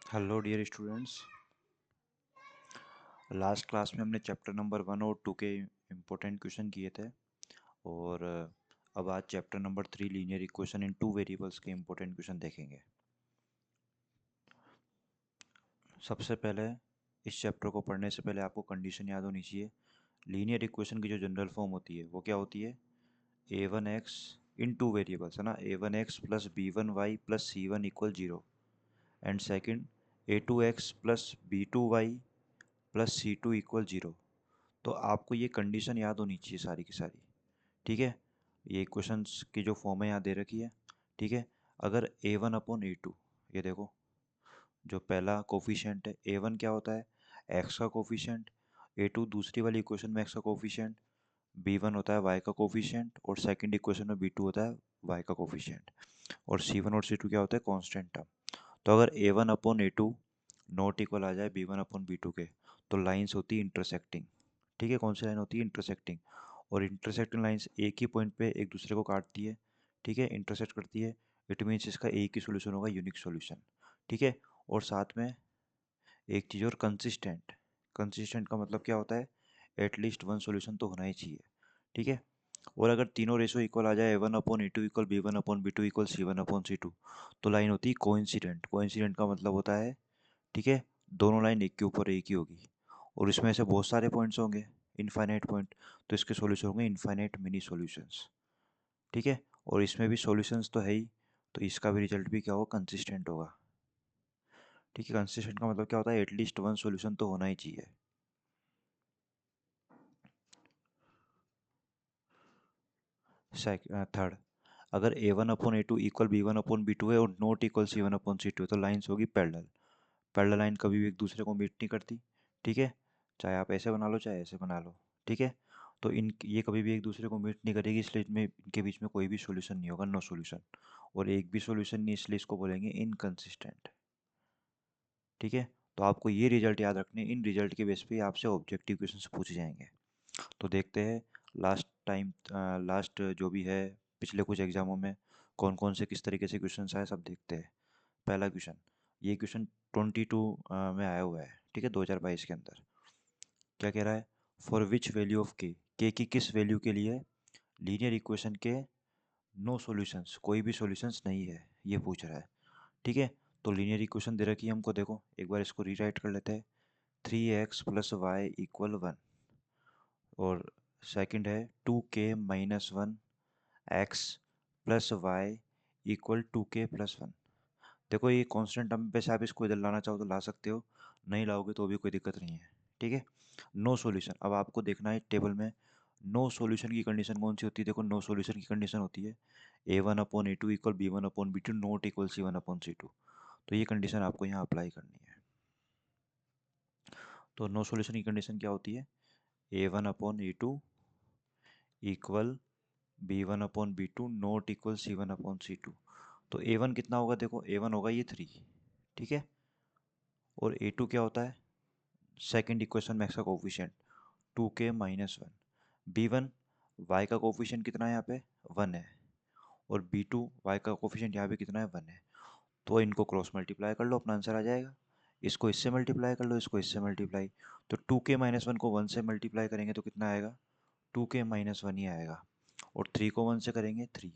Hello dear students. Last class में हमने chapter number 1 और 2 के इम्पोर्टेंट क्वेश्चन किए थे और अब आज chapter number 3 linear equation in two variables के इम्पोर्टेंट क्वेश्चन देखेंगे। सबसे पहले इस चैप्टर को पढ़ने से पहले आपको कंडीशन याद होनी चाहिए। लीनियर इक्वेशन की जो जनरल फॉर्म होती है वो क्या होती है? a1x इन टू वेरिएबल्स है ना, a1x plus b1y plus c1 equal 0 and second a2x plus b2y plus c2 equal 0। तो आपको ये कंडीशन याद होनी चाहिए सारी की सारी। ठीक है, ये इक्वेशंस की जो फॉर्म है यहाँ दे रखी है। ठीक है, अगर a1/a2, ये देखो जो पहला कोफिशिएंट है a1 क्या होता है? x का कोफिशिएंट। a2 दूसरी वाली इक्वेशन में x का कोफिशिएंट। b1 होता है y का कोफिशिएंट और सेकंड इक्वेशन में b2 होता है y का कोफिशिएंट। और c1 और c2 क्या होता है? Constant term. तो अगर a1/a2 नॉट इक्वल आ जाए b1/b2 के, तो लाइंस होती है इंटरसेक्टिंग। ठीक है, कौन सी लाइन होती है? इंटरसेक्टिंग। और इंटरसेक्टिंग लाइंस एक ही पॉइंट पे एक दूसरे को काटती है। ठीक है, इंटरसेक्ट करती है। इट मीन्स इसका एक ही सोल्यूशन होगा, यूनिक सोल्यूशन। ठीक है, और साथ में एक चीज़ और, कंसिस्टेंट। कंसिस्टेंट का मतलब क्या होता है? एटलीस्ट वन सोल्यूशन तो होना ही चाहिए। ठीक है, और अगर तीनों रेशो इक्वल आ जाए a1/a2 equal b1/b2 equal c1/c2, तो लाइन होती है कोइंसिडेंट। कोइंसिडेंट का मतलब होता है, ठीक है, दोनों लाइन एक के ऊपर एक ही होगी और इसमें ऐसे बहुत सारे पॉइंट्स होंगे, इनफाइनाइट पॉइंट, तो इसके सॉल्यूशन होंगे इनफाइनाइट मिनी सॉल्यूशंस। ठीक है, और इसमें भी सॉल्यूशंस तो है ही, तो इसका भी रिजल्ट भी क्या होगा? कंसिस्टेंट होगा। ठीक है, कंसिस्टेंट का मतलब क्या होता है? एटलीस्ट वन सॉल्यूशन तो होना ही चाहिए। थर्ड, अगर a1/a2 इक्वल b1/b2 है और नॉट इक्वल c1/c2 है, तो लाइन्स होगी पैरेलल। पैरेलल लाइन कभी भी एक दूसरे को मीट नहीं करती। ठीक है, चाहे आप ऐसे बना लो चाहे ऐसे बना लो। ठीक है, तो इन ये कभी भी एक दूसरे को मीट नहीं करेगी, इसलिए इनमें इनके बीच में कोई भी सॉल्यूशन नहीं होगा, नो सॉल्यूशन। और एक भी सॉल्यूशन नहीं, इसलिए इसको बोलेंगे इनकंसिस्टेंट। ठीक है, तो आपको ये रिजल्ट याद रखने, इन रिजल्ट के बेस पे आपसे ऑब्जेक्टिव क्वेश्चन पूछे जाएंगे। तो देखते हैं लास्ट टाइम, लास्ट जो भी है पिछले कुछ एग्जामों में कौन कौन से किस तरीके से क्वेश्चन आए, सब देखते हैं। पहला क्वेश्चन, ये क्वेश्चन 22 में आया हुआ है। ठीक है, 2022 के अंदर क्या कह रहा है? फॉर विच वैल्यू ऑफ के की किस वैल्यू के लिए लीनियर इक्वेशन के नो सॉल्यूशंस, कोई भी सॉल्यूशंस नहीं है, ये पूछ रहा है। ठीक है, तो लीनियर इक्वेशन दे रखी है हमको, देखो एक बार इसको रीराइट कर लेते हैं। 3x प्लस वाई इक्वल 1 और सेकंड है 2k-1 x plus Y equal 2k+1। देखो ये कांस्टेंट टर्म पे से आप इसको इधर लाना चाहो तो ला सकते हो, नहीं लाओगे तो भी कोई दिक्कत नहीं है। ठीक है, नो सॉल्यूशन, अब आपको देखना है टेबल में नो सॉल्यूशन की कंडीशन कौन सी होती है। देखो नो सॉल्यूशन की कंडीशन होती है a1/a2 equal b1/b2 not equal c1/c2। तो ये कंडीशन आपको यहाँ अप्लाई करनी है। तो नो सॉल्यूशन की कंडीशन क्या होती है? a1/a2 equal b1/b2 not equal c1/c2। तो a1 कितना होगा? देखो a1 होगा ये 3। ठीक है, और a2 क्या होता है? सेकंड इक्वेशन में x का कोफिशिएंट 2k-1। b1 y का कोफिशिएंट कितना है यहाँ पे? 1 है। और b2 y का कोफिशिएंट यहाँ पे कितना है? 1 है। तो इनको क्रॉस मल्टीप्लाई कर लो, अपना आंसर आ जाएगा। इसको इससे मल्टीप्लाई कर लो, इसको इससे मल्टीप्लाई। तो 2k-1 को 1 से मल्टीप्लाई करेंगे तो कितना आएगा? 2k-1 ही आएगा। और 3 को 1 से करेंगे 3।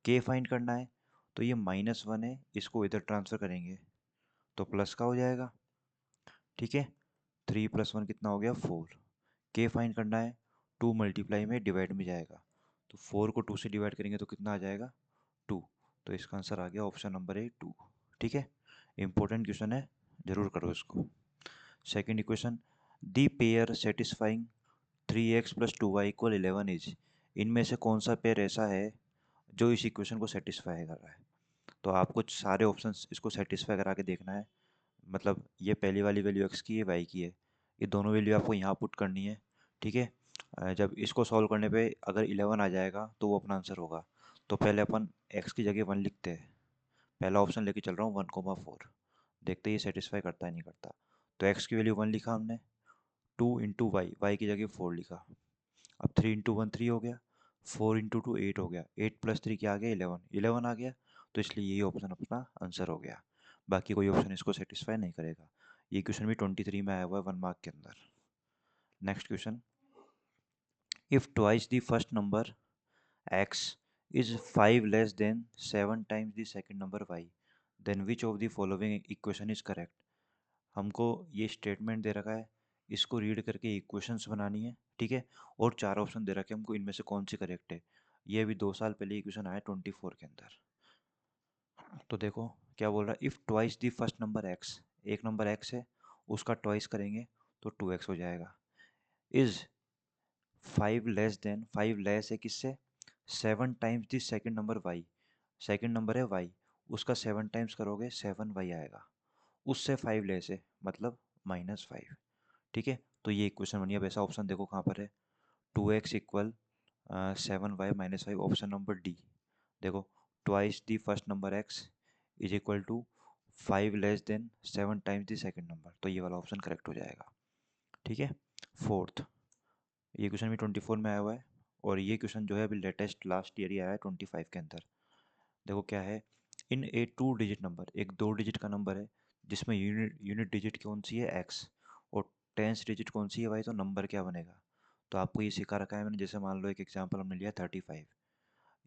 k फाइंड करना है, तो ये -1 है, इसको इधर ट्रांसफर करेंगे तो प्लस का हो जाएगा। ठीक है, 3+1 कितना हो गया? 4। के फाइंड करना है, 2 मल्टीप्लाई में डिवाइड में जाएगा, तो 4 को 2 से डिवाइड करेंगे तो कितना आ जाएगा? 2। तो इसका आंसर आ गया ऑप्शन नंबर ए 2। ठीक है, इंपॉर्टेंट क्वेश्चन है, जरूर करो इसको। Second equation, the pair satisfying 3x+2y equal 11 is, इनमें से कौन सा पेयर ऐसा है जो इस इक्वेशन को सेटिस्फाई कर रहा है? तो आपको सारे ऑप्शंस इसको सेटिस्फाई करा के देखना है। मतलब ये पहली वाली वैल्यू x की है, y की है, ये दोनों वैल्यू आपको यहाँ पुट करनी है। ठीक है, जब इसको सॉल्व करने पे अगर 11 आ जाएगा तो वो अपना आंसर होगा। तो पहले अपन x की जगह 1 लिखते हैं। पहला ऑप्शन लेके चल रहा हूँ 1,4। देखते हैं ये सेटिस्फाई करता है नहीं करता। तो x की वैल्यू 1 लिखा हमने, 2 × y की जगह 4 लिखा। अब 3 × 1 3 हो गया, 4 × 2 8 हो गया, 8 + 3 क्या आ गया? 11। 11 आ गया, तो इसलिए यही ऑप्शन अपना आंसर हो गया। बाकी कोई ऑप्शन इसको सेटिस्फाई नहीं करेगा। ये क्वेश्चन भी 23 में आया हुआ है 1 मार्क के अंदर। Next question, if twice the first number x is 5 less than 7 times the second number y, then which of the following equation is correct? हमको ये स्टेटमेंट दे रखा है, इसको रीड करके इक्वेशंस बनानी है, ठीक है, और चार ऑप्शन दे रखे हैं हमको, इनमें से कौन सी करेक्ट है। ये अभी 2 साल पहले इक्वेशन आया 24 के अंदर। तो देखो क्या बोल रहा है, if twice the first number x, एक नंबर x है उसका ट्वाइस करेंगे तो 2x हो जाएगा। इज 5 लेस है किससे, 7 times the second number y, second number है y, उसका 7 टाइम्स करोगे 7y आएगा, उससे 5 लेस है मतलब -5, ठीक है। तो ये इक्वेशन बनी। अब ऐसा ऑप्शन देखो कहाँ पर है, 2x equal 7y-5, option number D. देखो twice the first number x is equal to 5 less than 7 times the second number, तो ये वाला ऑप्शन करेक्ट हो जाएगा, ठीक है। फोर्थ, ये क्वेश्चन भी 24 में आया हुआ है, और ये क्वेश्चन जो है अभी लेटेस्ट लास्ट ईयर ही आया है 25 के अंदर। देखो क्या है, इन ए 2 डिजिट नंबर, एक 2 डिजिट का नंबर है जिसमें यूनिट डिजिट कौन सी है x, और टेंस डिजिट कौन सी है भाई, तो नंबर क्या बनेगा। तो आपको ये सिखा रखा है मैंने, जैसे मान लो एक एग्जांपल हमने लिया 35,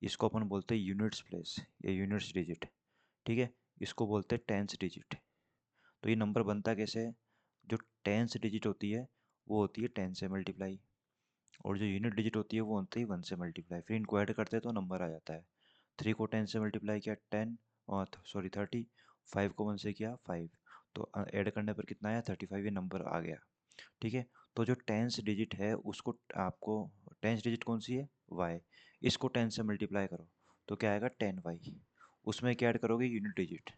इसको अपन बोलते हैं यूनिट्स प्लेस या यूनिट्स डिजिट, ठीक है, इसको बोलते हैं टेंस डिजिट। तो ये नंबर बनता कैसे है, जो टेंस डिजिट होती है वो होती है 10 से मल्टीप्लाई, और जो यूनिट डिजिट होती है वो होती है 1 से मल्टीप्लाई, फिर इनको ऐड करते हैं तो नंबर आ जाता है। 3 को 10 से मल्टीप्लाई किया 10, और सॉरी 30, 5 को 1 से किया 5, तो ऐड करने पर कितना आया 35, ये नंबर आ गया, ठीक है। तो जो टेंस डिजिट है उसको आपको, टेंस डिजिट कौन सी है y, इसको 10 से मल्टीप्लाई करो तो क्या आएगा 10y, उसमें क्या ऐड करोगे यूनिट डिजिट,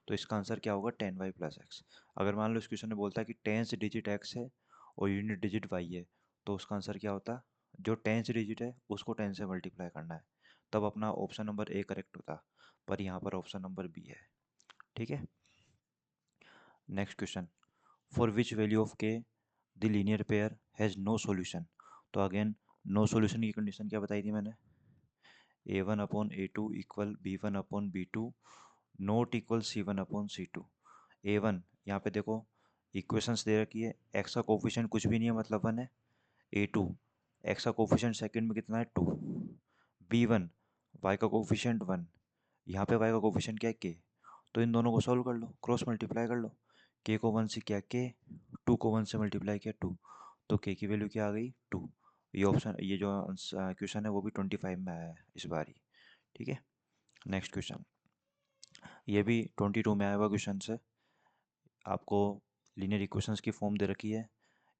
तो इसका आंसर क्या होगा 10y प्लस एक्स। अगर मान लो इस क्वेश्चन में बोलता है कि टेंस डिजिट x है और यूनिट डिजिट y है, तो उसका आंसर क्या होता, जो टेंस डिजिट है उसको 10 से मल्टीप्लाई करना है, तब अपना ऑप्शन नंबर ए करेक्ट होता, पर यहाँ पर ऑप्शन नंबर बी है, ठीक है। Next question, for which value of K the linear pair has no solution. तो अगेन नो सॉल्यूशन की कंडीशन क्या बताई थी मैंने, a1/a2 equal b1/b2 note equal c1/c2। a1 यहाँ पे देखो इक्वेशंस दे रखी है, x का कोफिशिएंट कुछ भी नहीं है मतलब 1 है, a2 x का कोफिशिएंट सेकंड में कितना है 2, b1 y का कोफिशिएंट 1, यहाँ पे y का कोफिशिएंट क्या है k, तो इन दोनों को सॉल्व कर लो, क्रॉस मल्टीप्लाई कर लो, k को 1 से किया k, 2 को 1 से मल्टीप्लाई किया 2, तो k की वैल्यू क्या आ गई 2। ये ऑप्शन, ये जो क्वेश्चन है वो भी 25 में आया है इस बार ही, ठीक है। नेक्स्ट क्वेश्चन, ये भी 22 में आया हुआ क्वेश्चन से, आपको लीनियर इक्वेशंस की फॉर्म दे रखी है,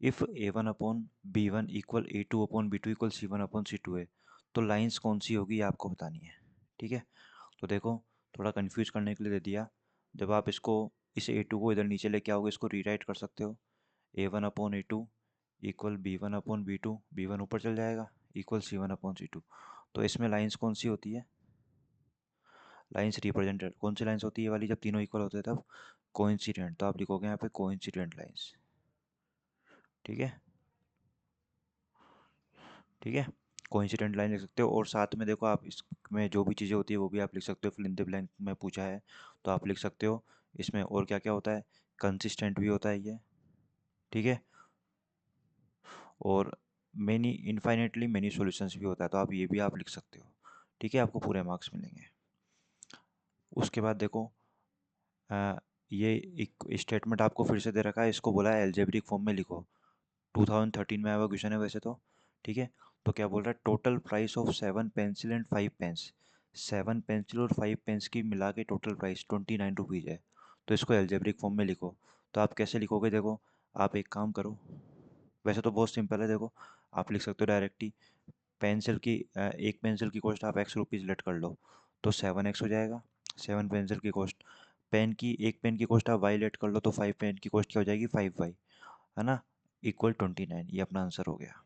if a1/b1 equal a2/b2 equal c1/c2 है, तो लाइंस कौन सी होगी ये आपको बतानी है, ठीक है। तो देखो थोड़ा कंफ्यूज करने के लिए दे दिया, जब आप इसको इस a2 को इधर नीचे लेके आओगे इसको रीराइट कर सकते हो, a1/a2 इक्वल b1/b2, b1 ऊपर चल जाएगा इक्वल c1/c2। तो इसमें लाइंस कौन सी होती है, लाइंस रिप्रेजेंटेड कौन सी लाइंस होती है, ये वाली जब तीनों इक्वल होते हैं तब कोइंसिडेंट, तो आप लिखोगे यहाँ पे कोइंसिडेंट लाइंस, ठीक है, ठीक है, कोइंसिडेंट लाइन लिख सकते हो। और साथ में देखो आप इसमें जो भी चीज़ें होती है वो भी आप लिख सकते हो, फिल इन द ब्लैंक में पूछा है तो आप लिख सकते हो। इसमें और क्या क्या होता है, कंसिस्टेंट भी होता है ये, ठीक है, और मैनी इनफाइनेटली मैनी सॉल्यूशंस भी होता है, तो आप ये भी आप लिख सकते हो, ठीक है, आपको पूरे मार्क्स मिलेंगे। उसके बाद देखो ये एक स्टेटमेंट आपको फिर से दे रखा है, इसको बोला है एल्जेब्रिक फॉर्म में लिखो, 2013 में आया हुआ क्वेश्चन है वैसे तो, ठीक है। तो क्या बोल रहा है, total price of 7 pencil and 5 pens, 7 pencil और 5 पेंस की मिला के टोटल प्राइस 29 रुपीज़ है, तो इसको एल्जेब्रिक फॉर्म में लिखो। तो आप कैसे लिखोगे, देखो आप एक काम करो, वैसे तो बहुत सिंपल है, देखो आप लिख सकते हो डायरेक्टली, पेंसिल की एक पेंसिल की कॉस्ट आप एक्स रुपीज़ लेट कर लो तो 7x हो जाएगा, 7 पेंसिल की कॉस्ट, पेन की एक पेन की कॉस्ट आप वाई लेट कर लो तो 5 पेन की कॉस्ट क्या हो जाएगी 5y, है ना, इक्वल 29, ये अपना आंसर हो गया,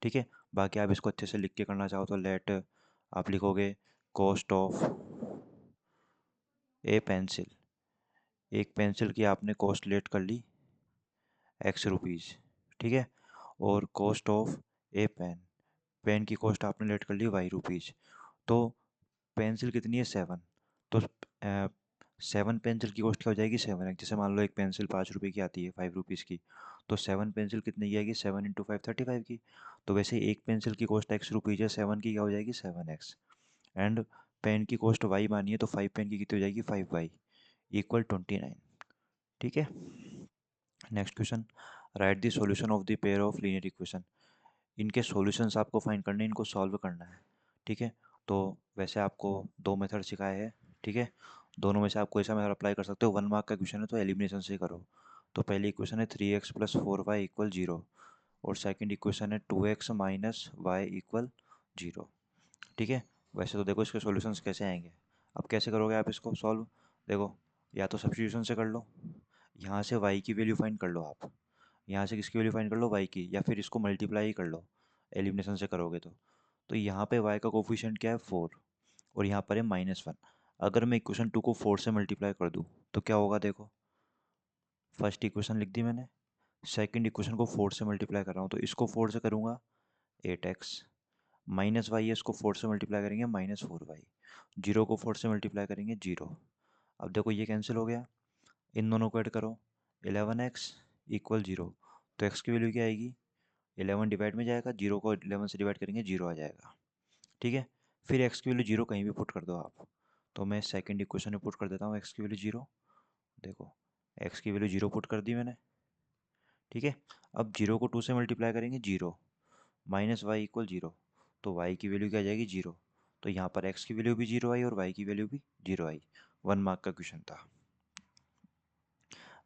ठीक है। बाकी आप इसको अच्छे से लिख के करना चाहो तो लेट आप लिखोगे कॉस्ट ऑफ ए पेंसिल, एक पेंसिल की आपने कॉस्ट लेट कर ली एक्स रुपीज़, ठीक है, और cost of a pen, pen की कॉस्ट आपने लेट कर ली वाई रुपीज़, तो पेंसिल कितनी है 7, तो 7 पेंसिल की कॉस्ट क्या हो जाएगी 7x। जैसे मान लो एक पेंसिल 5 रुपये की आती है, 5 रुपीज़ की, तो 7 पेंसिल कितने की आएगी, 7 × 5 35 की। तो वैसे एक पेंसिल की कॉस्ट x रुपीज़ है, 7 की क्या हो जाएगी 7x। एंड पेन की कॉस्ट y मानी है, तो 5 पेन की कितनी हो जाएगी 5y इक्वल 29। ठीक है। Next question, right the solution of the pair of linear equation. इनके सॉल्यूशंस आपको फाइंड करने हैं, इनको सॉल्व करना है। ठीक है। तो वैसे आपको दो मेथड सिखाए हैं। ठीक है। दोनों में से आप कोई सा मेथड अप्लाई कर सकते हो। 1 मार्क का क्वेश्चन है तो एलिमिनेशन से करो। तो पहली इक्वेशन है 3x + 4y = 0 और सेकंड इक्वेशन है 2x - y = 0। ठीक है। वैसे तो देखो इसके सॉल्यूशंस कैसे आएंगे। अब कैसे करोगे आप इसको सॉल्व, देखो या तो सब्स्टिट्यूशन से कर लो, यहाँ से y की वैल्यू फाइंड कर लो आप, यहाँ से किसकी वैल्यू फाइंड कर लो y की, या फिर इसको मल्टीप्लाई ही कर लो एलिमिनेशन से करोगे तो यहाँ पे y का कोफिशिएंट क्या है 4 और यहाँ पर है -1। अगर मैं इक्वेशन 2 को 4 से मल्टीप्लाई कर दूँ तो क्या होगा, देखो फर्स्ट इक्वेशन लिख दी मैंने, सेकंड इक्वेशन को 4 से मल्टीप्लाई कर रहा हूँ तो इसको 4 से करूँगा 8x, माइनस वाई है इसको 4 से मल्टीप्लाई करेंगे -4y, जीरो को 4 से मल्टीप्लाई करेंगे 0। अब देखो ये कैंसिल हो गया, इन दोनों को ऐड करो 11x = 0। तो x की वैल्यू क्या आएगी, 11 डिवाइड में जाएगा, 0 को 11 से डिवाइड करेंगे 0 आ जाएगा। ठीक है। फिर x की वैल्यू 0 कहीं भी पुट कर दो आप, तो मैं सेकंड इक्वेशन में पुट कर देता हूँ x की वैल्यू 0। देखो x की वैल्यू 0 पुट कर दी मैंने। ठीक है। अब 0 को 2 से मल्टीप्लाई करेंगे 0, -y = 0, तो y की वैल्यू क्या आ जाएगी 0। तो यहाँ पर x की वैल्यू भी 0 आई और y की वैल्यू भी 0 आई। 1 मार्क का क्वेश्चन था।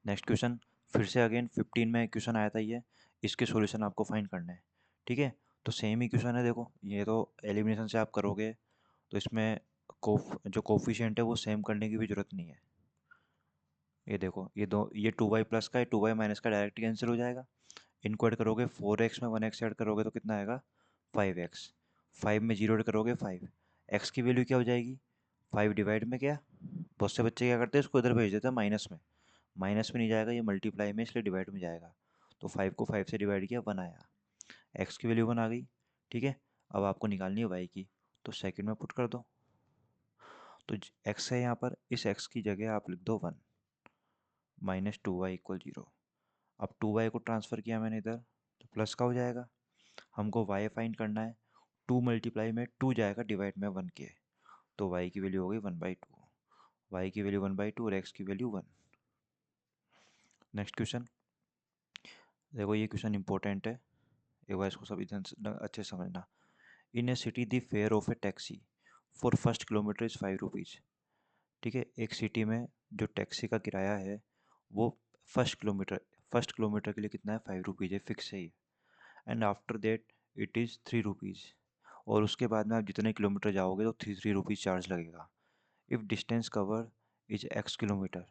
नेक्स्ट क्वेश्चन, फिर से अगेन 15 में क्वेश्चन आया था ये, इसके सॉल्यूशन आपको फाइंड करने हैं। ठीक है। तो सेम ही क्वेश्चन है, देखो ये तो एलिमिनेशन से आप करोगे तो इसमें जो कोफिशिएंट है वो सेम करने की भी जरूरत नहीं है। ये देखो ये 2y+ का है, 2y- का डायरेक्ट कैंसिल हो जाएगा। इनको ऐड करोगे 4x में 1x ऐड करोगे तो कितना आएगा 5x, 5 में 0 ऐड करोगे 5, x की वैल्यू क्या हो जाएगी 5 डिवाइड में क्या, बहुत से बच्चे क्या करते हैं इसको इधर भेज देते हैं माइनस में, माइनस में नहीं जाएगा ये मल्टीप्लाई में इसलिए डिवाइड में जाएगा। तो 5 को 5 से डिवाइड किया 1 आया, x की वैल्यू 1 आ गई। ठीक है। अब आपको निकालनी है y की, तो सेकंड में पुट कर दो। तो x है यहाँ पर, इस x की जगह आप लिख दो 1 -2y = 0। अब 2y को ट्रांसफ़र किया मैंने इधर तो प्लस का हो जाएगा। हमको y फाइंड करना है, 2 मल्टीप्लाई में 2 जाएगा डिवाइड में 1 के, तो y की वैल्यू हो गई 1/2, y की वैल्यू 1/2 और x की वैल्यू 1। नेक्स्ट क्वेश्चन, देखो ये क्वेश्चन इंपॉर्टेंट है, एक बार इसको सब इधर अच्छे से समझना। In a city the fare of a taxi for first kilometre is 5 rupees. ठीक है। एक सिटी में जो टैक्सी का किराया है वो फर्स्ट किलोमीटर के लिए कितना है 5 रुपीज़ है, फिक्स है ये। And after that it is 3 rupees, और उसके बाद में आप जितने किलोमीटर जाओगे तो 3 रुपीज़ चार्ज लगेगा। If distance cover is x kilometre,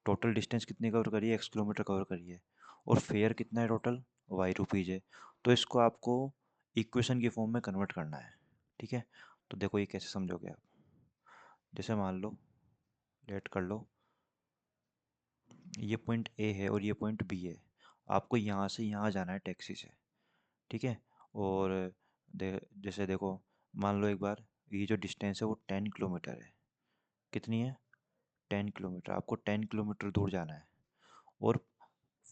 total distance कितनी कवर करिए x किलोमीटर कवर करिए, और फेयर कितना है टोटल y रुपीज़ है। तो इसको आपको इक्वेशन की फॉर्म में कन्वर्ट करना है। ठीक है। तो देखो ये कैसे समझोगे आप, जैसे मान लो लेट कर लो ये पॉइंट A है और ये पॉइंट B है, आपको यहाँ से यहाँ जाना है टैक्सी से। ठीक है। और जैसे देखो मान लो एक बार ये जो डिस्टेंस है वो 10 किलोमीटर है, कितनी है 10 किलोमीटर, आपको 10 किलोमीटर दूर जाना है, और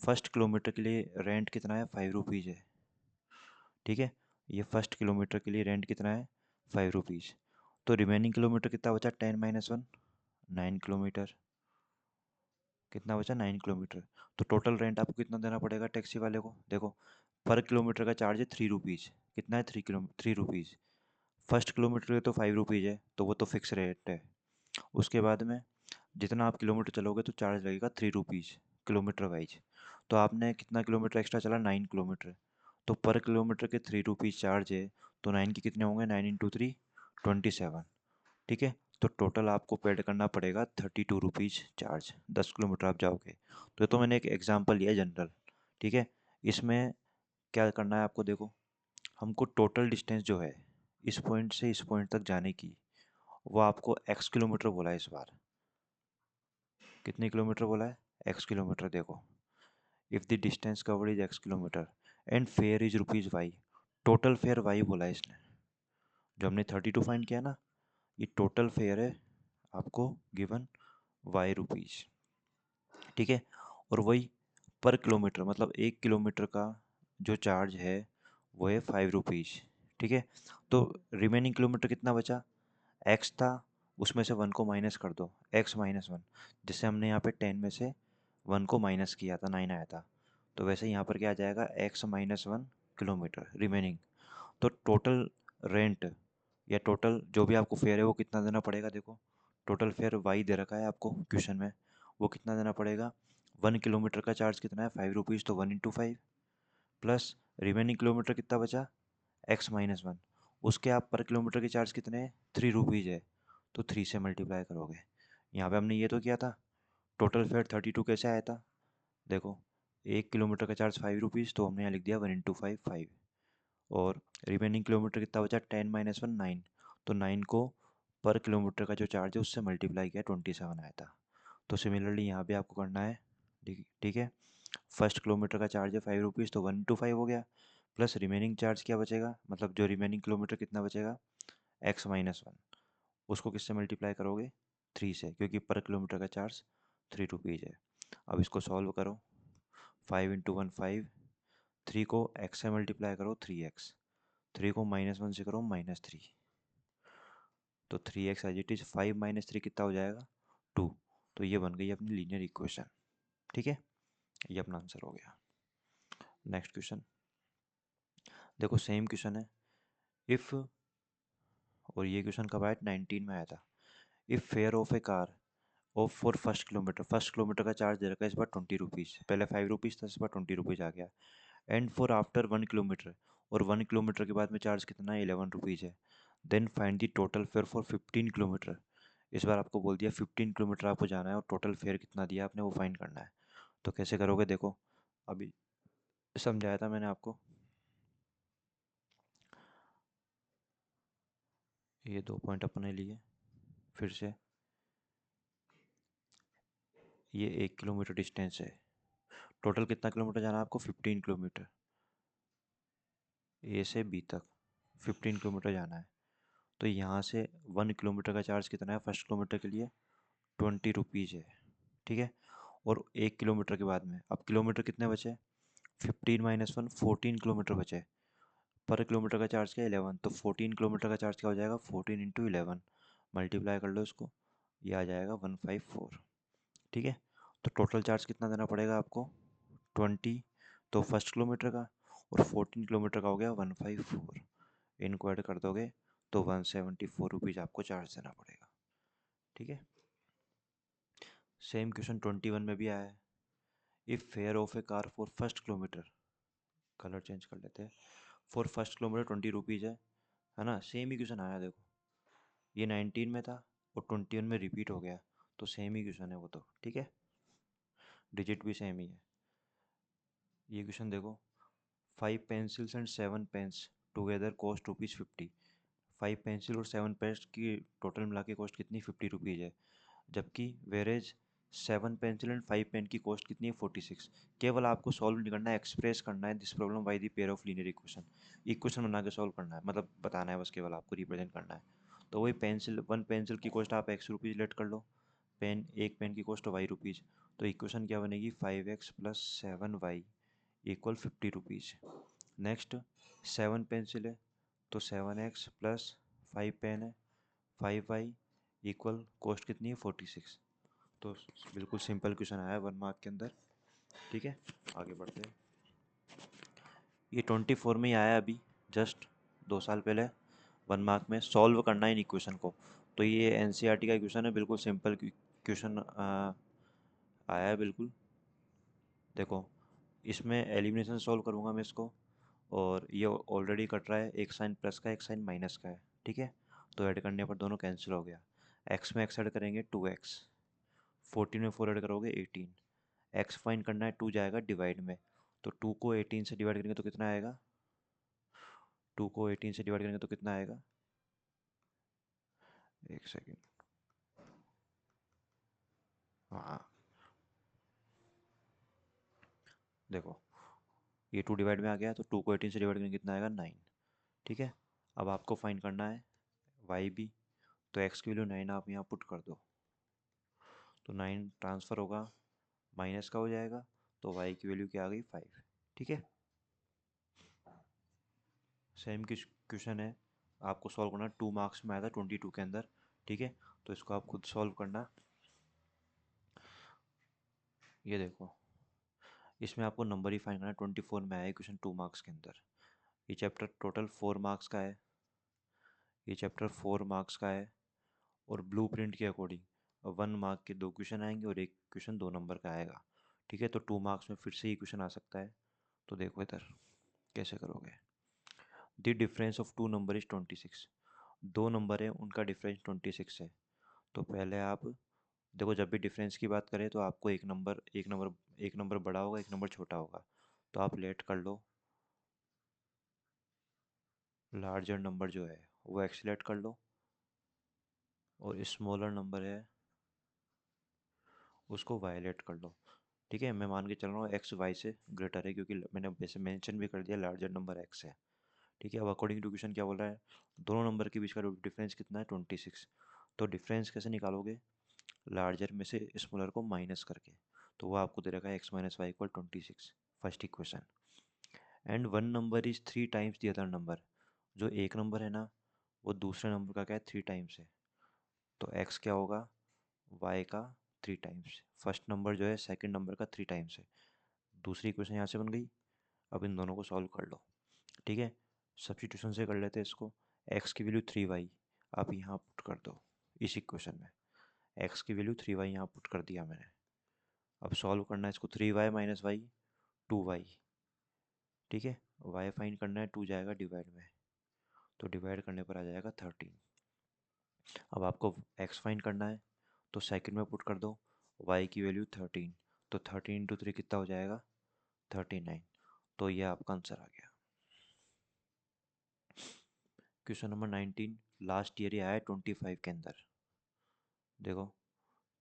फर्स्ट किलोमीटर के लिए रेंट कितना है 5 रुपीज़ है। ठीक है। ये फर्स्ट किलोमीटर के लिए रेंट कितना है 5 रुपीज़। तो रिमेनिंग किलोमीटर कितना बचा 10 - 1 9 किलोमीटर, कितना बचा 9 किलोमीटर। तो टोटल रेंट आपको कितना देना पड़ेगा टैक्सी वाले को, देखो पर किलोमीटर का चार्ज है 3 रुपीज़, कितना है 3 रुपीज़। फर्स्ट किलोमीटर तो 5 रुपीज़ है तो वो तो फिक्स रेट है। उसके बाद में जितना आप किलोमीटर चलोगे तो चार्ज लगेगा 3 रुपीज़ किलोमीटर वाइज। तो आपने कितना किलोमीटर एक्स्ट्रा चला 9 किलोमीटर, तो पर किलोमीटर के 3 रुपीज़ चार्ज है, तो 9 के कितने होंगे 9 × 3 27। ठीक है। तो टोटल आपको पेड करना पड़ेगा 32 रुपीज़ चार्ज, 10 किलोमीटर आप जाओगे। तो मैंने एक एग्जांपल लिया जनरल। ठीक है। इसमें क्या करना है आपको, देखो हमको टोटल डिस्टेंस जो है इस पॉइंट से इस पॉइंट तक जाने की, वो आपको x किलोमीटर बोला है इस बार। कितने किलोमीटर बोला है x किलोमीटर। देखो if the distance covered is x kilometre and fair is rupees y, total fair y बोला है इसने, जो हमने 32 फाइंड किया ना, ये टोटल फेयर है आपको गिवन वाई रुपीज़, ठीक है। और वही पर किलोमीटर, मतलब 1 किलोमीटर का जो चार्ज है वो है 5 रुपीज़, ठीक है। तो रिमेनिंग किलोमीटर कितना बचा, एक्स था, उसमें से 1 को माइनस कर दो, x-1, जिससे हमने यहाँ पे 10 में से 1 को माइनस किया था, 9 आया था। तो वैसे यहाँ पर क्या आ जाएगा, x-1 किलोमीटर रिमेनिंग। तो टोटल रेंट या टोटल जो भी आपको फेयर है वो कितना देना पड़ेगा, देखो टोटल फेयर वाई दे रखा है आपको क्वेश्चन में, वो कितना देना पड़ेगा। 1 किलोमीटर का चार्ज कितना है, 5 रुपीज़, तो 1 × 5 प्लस रिमेनिंग किलोमीटर कितना बचा, x-1, उसके आप पर किलोमीटर के चार्ज कितने हैं, 3 रुपीज़ है, तो 3 से मल्टीप्लाई करोगे। यहाँ पे हमने ये तो किया था, टोटल फेयर 32 कैसे आया था, देखो 1 किलोमीटर का चार्ज 5 रुपीज़, तो हमने यहाँ लिख दिया 1 × 5 5, और रिमेनिंग किलोमीटर कितना बचा, 10 - 1 9, तो 9 को पर किलोमीटर का जो चार्ज है उससे मल्टीप्लाई किया, 27 आया था। तो सिमिलरली यहाँ पे आपको करना है, ठीक ठीक है। फर्स्ट किलोमीटर का चार्ज है 5 रुपीज़, तो 1 × 5 हो गया, प्लस रिमेनिंग चार्ज क्या बचेगा, मतलब जो रिमेनिंग किलोमीटर कितना बचेगा, x-1, उसको किससे मल्टीप्लाई करोगे, 3 से, क्योंकि पर किलोमीटर का चार्ज 3 रुपीज़ है। अब इसको सॉल्व करो, 5 × 1 5, 3 को x से मल्टीप्लाई करो 3x, 3 को -1 से करो -3, तो 3x एज इट इज, 5 - 3 कितना हो जाएगा, 2। तो ये बन गई अपनी लीनियर इक्वेशन, ठीक है। ये अपना आंसर हो गया। नेक्स्ट क्वेश्चन देखो, सेम क्वेश्चन है, इफ़, और ये क्वेश्चन कब आया, 19 में आया था। If fair of A car of for first kilometre का चार्ज दे रखा है इस बार 20 रुपीज़, पहले 5 रुपीज़ था, इस बार 20 रुपीज़ आ गया। एंड फॉर आफ्टर 1 किलोमीटर, और 1 किलोमीटर के बाद में चार्ज कितना है, 11 रुपीज़ है। Then find the total fare for 15 kilometre, इस बार आपको बोल दिया 15 किलोमीटर आपको जाना है और टोटल फेयर कितना दिया आपने वो फाइंड करना है। तो कैसे करोगे, देखो अभी समझाया था मैंने आपको, ये 2 पॉइंट अपने लिए, फिर से ये 1 किलोमीटर डिस्टेंस है, टोटल कितना किलोमीटर जाना है आपको, 15 किलोमीटर, ए से बी तक 15 किलोमीटर जाना है। तो यहाँ से 1 किलोमीटर का चार्ज कितना है फर्स्ट किलोमीटर के लिए, 20 रुपीज़ है, ठीक है। और 1 किलोमीटर के बाद में अब किलोमीटर कितने बचे, 15 - 1 14 किलोमीटर बचे, पर किलोमीटर का चार्ज क्या, 11, तो 14 किलोमीटर का चार्ज क्या हो जाएगा, 14 × 11, मल्टीप्लाई कर लो इसको, ये आ जाएगा 154, ठीक है। तो टोटल चार्ज कितना देना पड़ेगा आपको, 20, तो फर्स्ट किलोमीटर का, और 14 किलोमीटर का हो गया 154, इनको ऐड कर दोगे तो 174 रुपीज़ आपको चार्ज देना पड़ेगा, ठीक है। सेम क्वेश्चन 21 में भी आया है, if fair of A car for first kilometre, colour change कर लेते हैं, फॉर फर्स्ट किलोमीटर 20 रुपीज़ है ना, सेम ही क्वेश्चन आया, देखो ये 19 में था और 21 में रिपीट हो गया, तो सेम ही क्वेश्चन है वो तो, ठीक है, डिजिट भी सेम ही है। ये क्वेश्चन देखो, 5 pencils and 7 pens together cost ₹50, 5 pencil और 7 पेन्स की टोटल मिला के कॉस्ट कितनी, 50 रुपीज़ है, जबकि वेरेज 7 पेंसिल एंड 5 पेन की कॉस्ट कितनी है, 46। केवल आपको सॉल्व नहीं करना है, एक्सप्रेस करना है this problem by the pair of linear equation, equation बना के सॉल्व करना है, मतलब बताना है बस, केवल आपको रिप्रेजेंट करना है। तो वही पेंसिल, 1 पेंसिल की कॉस्ट आप x रुपीज़ लेट कर लो, पेन, एक पेन की कॉस्ट y रुपीज़, तो इक्वेशन क्या बनेगी, 5x + 7y = 50 rupees. Next 7 pencil है तो 7x + 5 पेन है, 5y = कॉस्ट कितनी है, 46। तो बिल्कुल सिंपल क्वेश्चन आया है 1 मार्क के अंदर, ठीक है। आगे बढ़ते हैं, ये 24 में ही आया अभी, जस्ट 2 साल पहले, 1 मार्क में सॉल्व करना है इन इक्वेशन को। तो ये एनसीईआरटी का क्वेश्चन है, बिल्कुल सिंपल क्वेश्चन आया है बिल्कुल। देखो इसमें एलिमिनेशन सॉल्व करूँगा मैं इसको, और ये ऑलरेडी कट रहा है, एक साइन प्लस का एक साइन माइनस का है, ठीक है। तो ऐड करने पर दोनों कैंसिल हो गया, एक्स में एक्स ऐड करेंगे 2x, 14 में 4 ऐड करोगे 18, एक्स फाइंड करना है, 2 जाएगा डिवाइड में, तो 2 को 18 से डिवाइड करेंगे तो कितना आएगा, 2 को 18 से डिवाइड करेंगे तो कितना आएगा, एक सेकेंड, हाँ देखो ये 2 डिवाइड में आ गया, तो 2 को 18 से डिवाइड करेंगे कितना आएगा, 9, ठीक है। अब आपको फाइंड करना है वाई भी, तो एक्स की वैल्यू 9 आप यहाँ पुट कर दो, तो 9 ट्रांसफ़र होगा, माइनस का हो जाएगा, तो y की वैल्यू क्या आ गई 5। ठीक है, सेम क्वेश्चन है, आपको सॉल्व करना। 2 मार्क्स में आया था 22 के अंदर। ठीक है, तो इसको आप खुद सॉल्व करना। ये देखो, इसमें आपको नंबर ही फाइंड करना है। 24 में आया है क्वेश्चन 2 मार्क्स के अंदर। ये चैप्टर टोटल 4 मार्क्स का है। ये चैप्टर 4 मार्क्स का है, और ब्लूप्रिंट के अकॉर्डिंग 1 मार्क के 2 क्वेश्चन आएंगे और एक क्वेश्चन 2 नंबर का आएगा। ठीक है, तो 2 मार्क्स में फिर से ये क्वेश्चन आ सकता है। तो देखो इधर कैसे करोगे। The difference of two number is 26। दो नंबर है, उनका डिफरेंस 26 है। तो पहले आप देखो, जब भी डिफरेंस की बात करें तो आपको एक नंबर बड़ा होगा, एक नंबर छोटा होगा। तो आप लेट कर लो, लार्जर नंबर जो है वो एक्सलेट कर लो, और स्मॉलर नंबर है उसको वायलेट कर लो। ठीक है, मैं मान के चल रहा हूँ एक्स वाई से ग्रेटर है, क्योंकि मैंने वैसे मेंशन भी कर दिया लार्जर नंबर एक्स है। ठीक है, अब अकॉर्डिंग टू क्वेश्चन क्या बोल रहा है, दोनों नंबर के बीच का डिफरेंस कितना है 26। तो डिफरेंस कैसे निकालोगे, लार्जर में से स्मॉलर को माइनस करके। तो वो आपको दे रखा है X minus Y equal 26, first equation. And one number is 3 times the other number. जो एक नंबर है ना, वो दूसरे नंबर का क्या है 3 टाइम्स है। तो एक्स क्या होगा, वाई का 3 टाइम्स। फर्स्ट नंबर जो है सेकंड नंबर का 3 टाइम्स है। दूसरी इक्वेशन यहाँ से बन गई। अब इन दोनों को सॉल्व कर लो। ठीक है, सब्स्टिट्यूशन से कर लेते हैं इसको। एक्स की वैल्यू 3y आप यहाँ पुट कर दो इस इक्वेशन में। एक्स की वैल्यू 3y यहाँ पुट कर दिया मैंने। अब सॉल्व करना है इसको, 3y माइनस वाई 2y। ठीक है, y फाइंड करना है, 2 जाएगा डिवाइड में, तो डिवाइड करने पर आ जाएगा 13। अब आपको x फाइंड करना है, तो सेकंड में पुट कर दो, y की वैल्यू 13। तो 13 इंटू 3 कितना हो जाएगा 39। तो ये आपका आंसर आ गया। क्वेश्चन नंबर 19 लास्ट ईयर ही आया है 25 के अंदर। देखो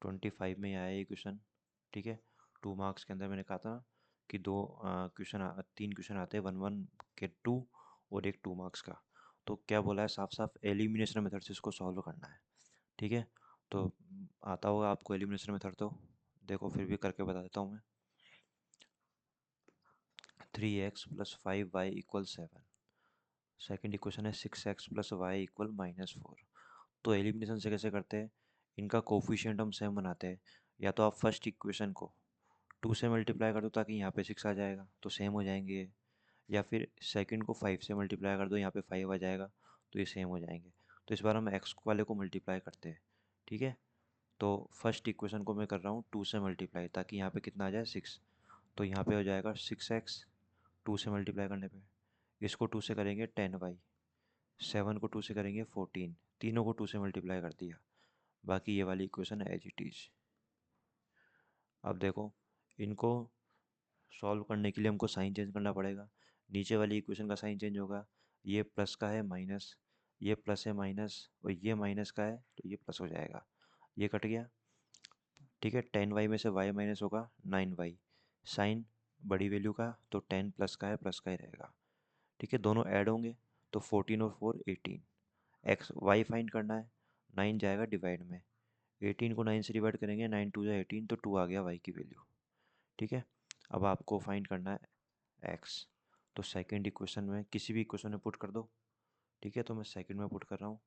25 में आया ये क्वेश्चन। ठीक है, 2 मार्क्स के अंदर मैंने कहा था ना कि क्वेश्चन 3 क्वेश्चन आते हैं, 1 1 के 2 और एक 2 मार्क्स का। तो क्या बोला है, साफ साफ एलिमिनेशन मेथड से इसको सॉल्व करना है। ठीक है, तो आता होगा आपको एलिमिनेशन मेथड, तो देखो फिर भी करके बता देता हूँ मैं। 3x plus 5y equal 7। Second equation है 6x प्लस वाई इक्वल -4। तो एलिमिनेशन से कैसे करते हैं, इनका कोफिशिएंट हम सेम बनाते हैं। या तो आप फर्स्ट इक्वेशन को 2 से मल्टीप्लाई कर दो ताकि यहाँ पे 6 आ जाएगा, तो सेम हो जाएंगे ये। या फिर सेकंड को 5 से मल्टीप्लाई कर दो, यहाँ पे 5 आ जाएगा, तो ये सेम हो जाएंगे। तो इस बार हम एक्स वाले को मल्टीप्लाई करते हैं। ठीक है, तो फर्स्ट इक्वेशन को मैं कर रहा हूँ 2 से मल्टीप्लाई, ताकि यहाँ पे कितना आ जाए 6। तो यहाँ पे हो जाएगा 6x 2 से मल्टीप्लाई करने पे। इसको 2 से करेंगे 10y, 7 को 2 से करेंगे 14, तीनों को 2 से मल्टीप्लाई कर दिया। बाकी ये वाली इक्वेशन है एज इट इज। अब देखो, इनको सॉल्व करने के लिए हमको साइन चेंज करना पड़ेगा। नीचे वाली इक्वेशन का साइन चेंज होगा, ये प्लस का है माइनस, ये प्लस है माइनस, और ये माइनस का है तो ये प्लस हो जाएगा, ये कट गया। ठीक है, 10y में से y माइनस होगा 9y, साइन बड़ी वैल्यू का, तो 10 प्लस का है प्लस का ही रहेगा। ठीक है, दोनों ऐड होंगे तो 14 और 4 18। एक्स वाई फाइंड करना है, 9 जाएगा डिवाइड में, 18 को 9 से डिवाइड करेंगे, 9 2 जा 18, तो 2 आ गया वाई की वैल्यू। ठीक है, अब आपको फाइंड करना है एक्स। तो सेकंड इक्वेशन में किसी भी इक्वेशन में पुट कर दो। ठीक है, तो मैं सेकंड में पुट कर रहा हूँ,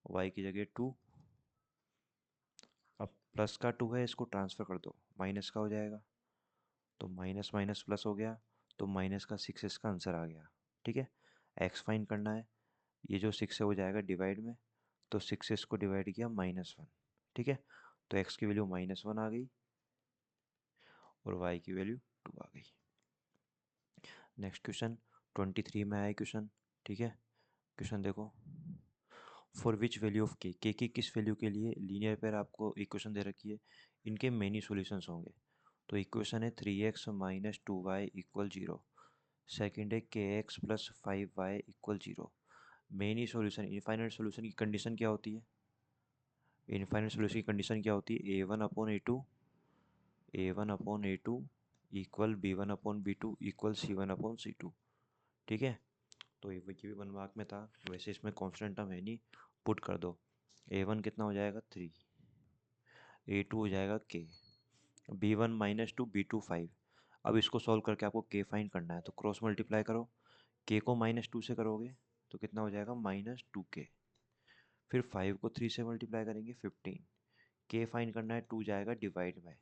वाई की जगह 2। अब प्लस का 2 है, इसको ट्रांसफ़र कर दो, माइनस का हो जाएगा, तो माइनस माइनस प्लस हो गया, तो माइनस का 6 इसका आंसर आ गया। ठीक है, एक्स फाइंड करना है, ये जो 6 है वो जाएगा डिवाइड में, तो 6 से इसको डिवाइड किया -1। ठीक है, तो एक्स की वैल्यू -1 आ गई और वाई की वैल्यू 2 आ गई। नेक्स्ट क्वेश्चन 23 में आया क्वेश्चन। ठीक है, क्वेश्चन देखो, फॉर विच वैल्यू ऑफ के की किस वैल्यू के लिए लीनियर पेयर आपको इक्वेशन दे रखी है, इनके मेनी सॉल्यूशंस होंगे। तो इक्वेशन है 3x minus 2y equal 0। Second है के x plus 5y equal 0। Many solution, infinite solution की कंडीशन क्या होती है, इनफाइनाइट सॉल्यूशन की कंडीशन क्या होती है, a1 upon a2 equal b1 upon b2 equal c1 upon c2। ठीक है, तो ये भी 1 मार्क में था, वैसे इसमें कांस्टेंट टर्म है नहीं, पुट कर दो। a1 कितना हो जाएगा 3, A2 हो जाएगा K, B1 minus two B2 5। अब इसको सॉल्व करके आपको K फाइंड करना है, तो क्रॉस मल्टीप्लाई करो, K को -2 से करोगे तो कितना हो जाएगा -2K। फिर 5 को 3 से मल्टीप्लाई करेंगे 15। K फाइंड करना है, 2 जाएगा डिवाइड बाय,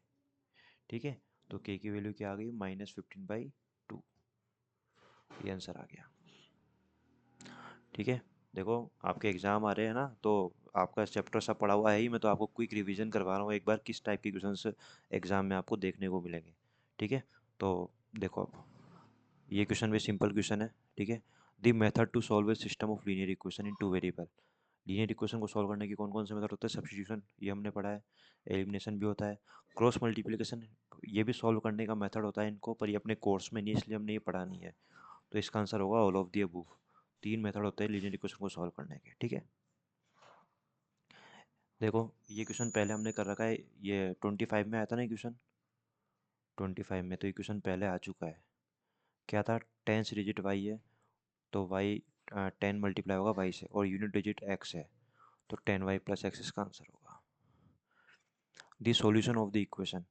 ठीक है। तो K की वैल्यू क्या आ गई -15/2, ये आंसर आ गया, ठीक है। देखो आपके एग्ज़ाम आ रहे हैं ना, तो आपका चैप्टर सब पढ़ा हुआ है ही, मैं तो आपको क्विक रिवीजन करवा रहा हूँ एक बार किस टाइप के क्वेश्चंस एग्ज़ाम में आपको देखने को मिलेंगे, ठीक है। तो देखो अब ये क्वेश्चन भी सिंपल क्वेश्चन है, ठीक है। The method to solve a system of linear equation in two variable. Linear equation को सॉल्व करने की कौन कौन से मेथड होते हैं? सब्स्टिट्यूशन, ये हमने पढ़ा है। एलिमिनेशन भी होता है। क्रॉस मल्टीप्लिकेशन, ये भी सॉल्व करने का मेथड होता है इनको, पर ये अपने कोर्स में नहीं, इसलिए हमने ये पढ़ा नहीं है। तो इसका आंसर होगा all of the above. 3 method होते हैं लीनियर इक्वेशन को सॉल्व करने के, ठीक है। देखो ये क्वेश्चन पहले हमने कर रखा है, ये 25 में आया था ना क्वेश्चन, 25 में, तो ये क्वेश्चन पहले आ चुका है। क्या था? टेंस डिजिट वाई है, तो वाई 10 मल्टीप्लाई होगा वाई से, और यूनिट डिजिट एक्स है, तो 10y प्लस एक्स इसका आंसर होगा। दी सॉल्यूशन ऑफ द इक्वेशन,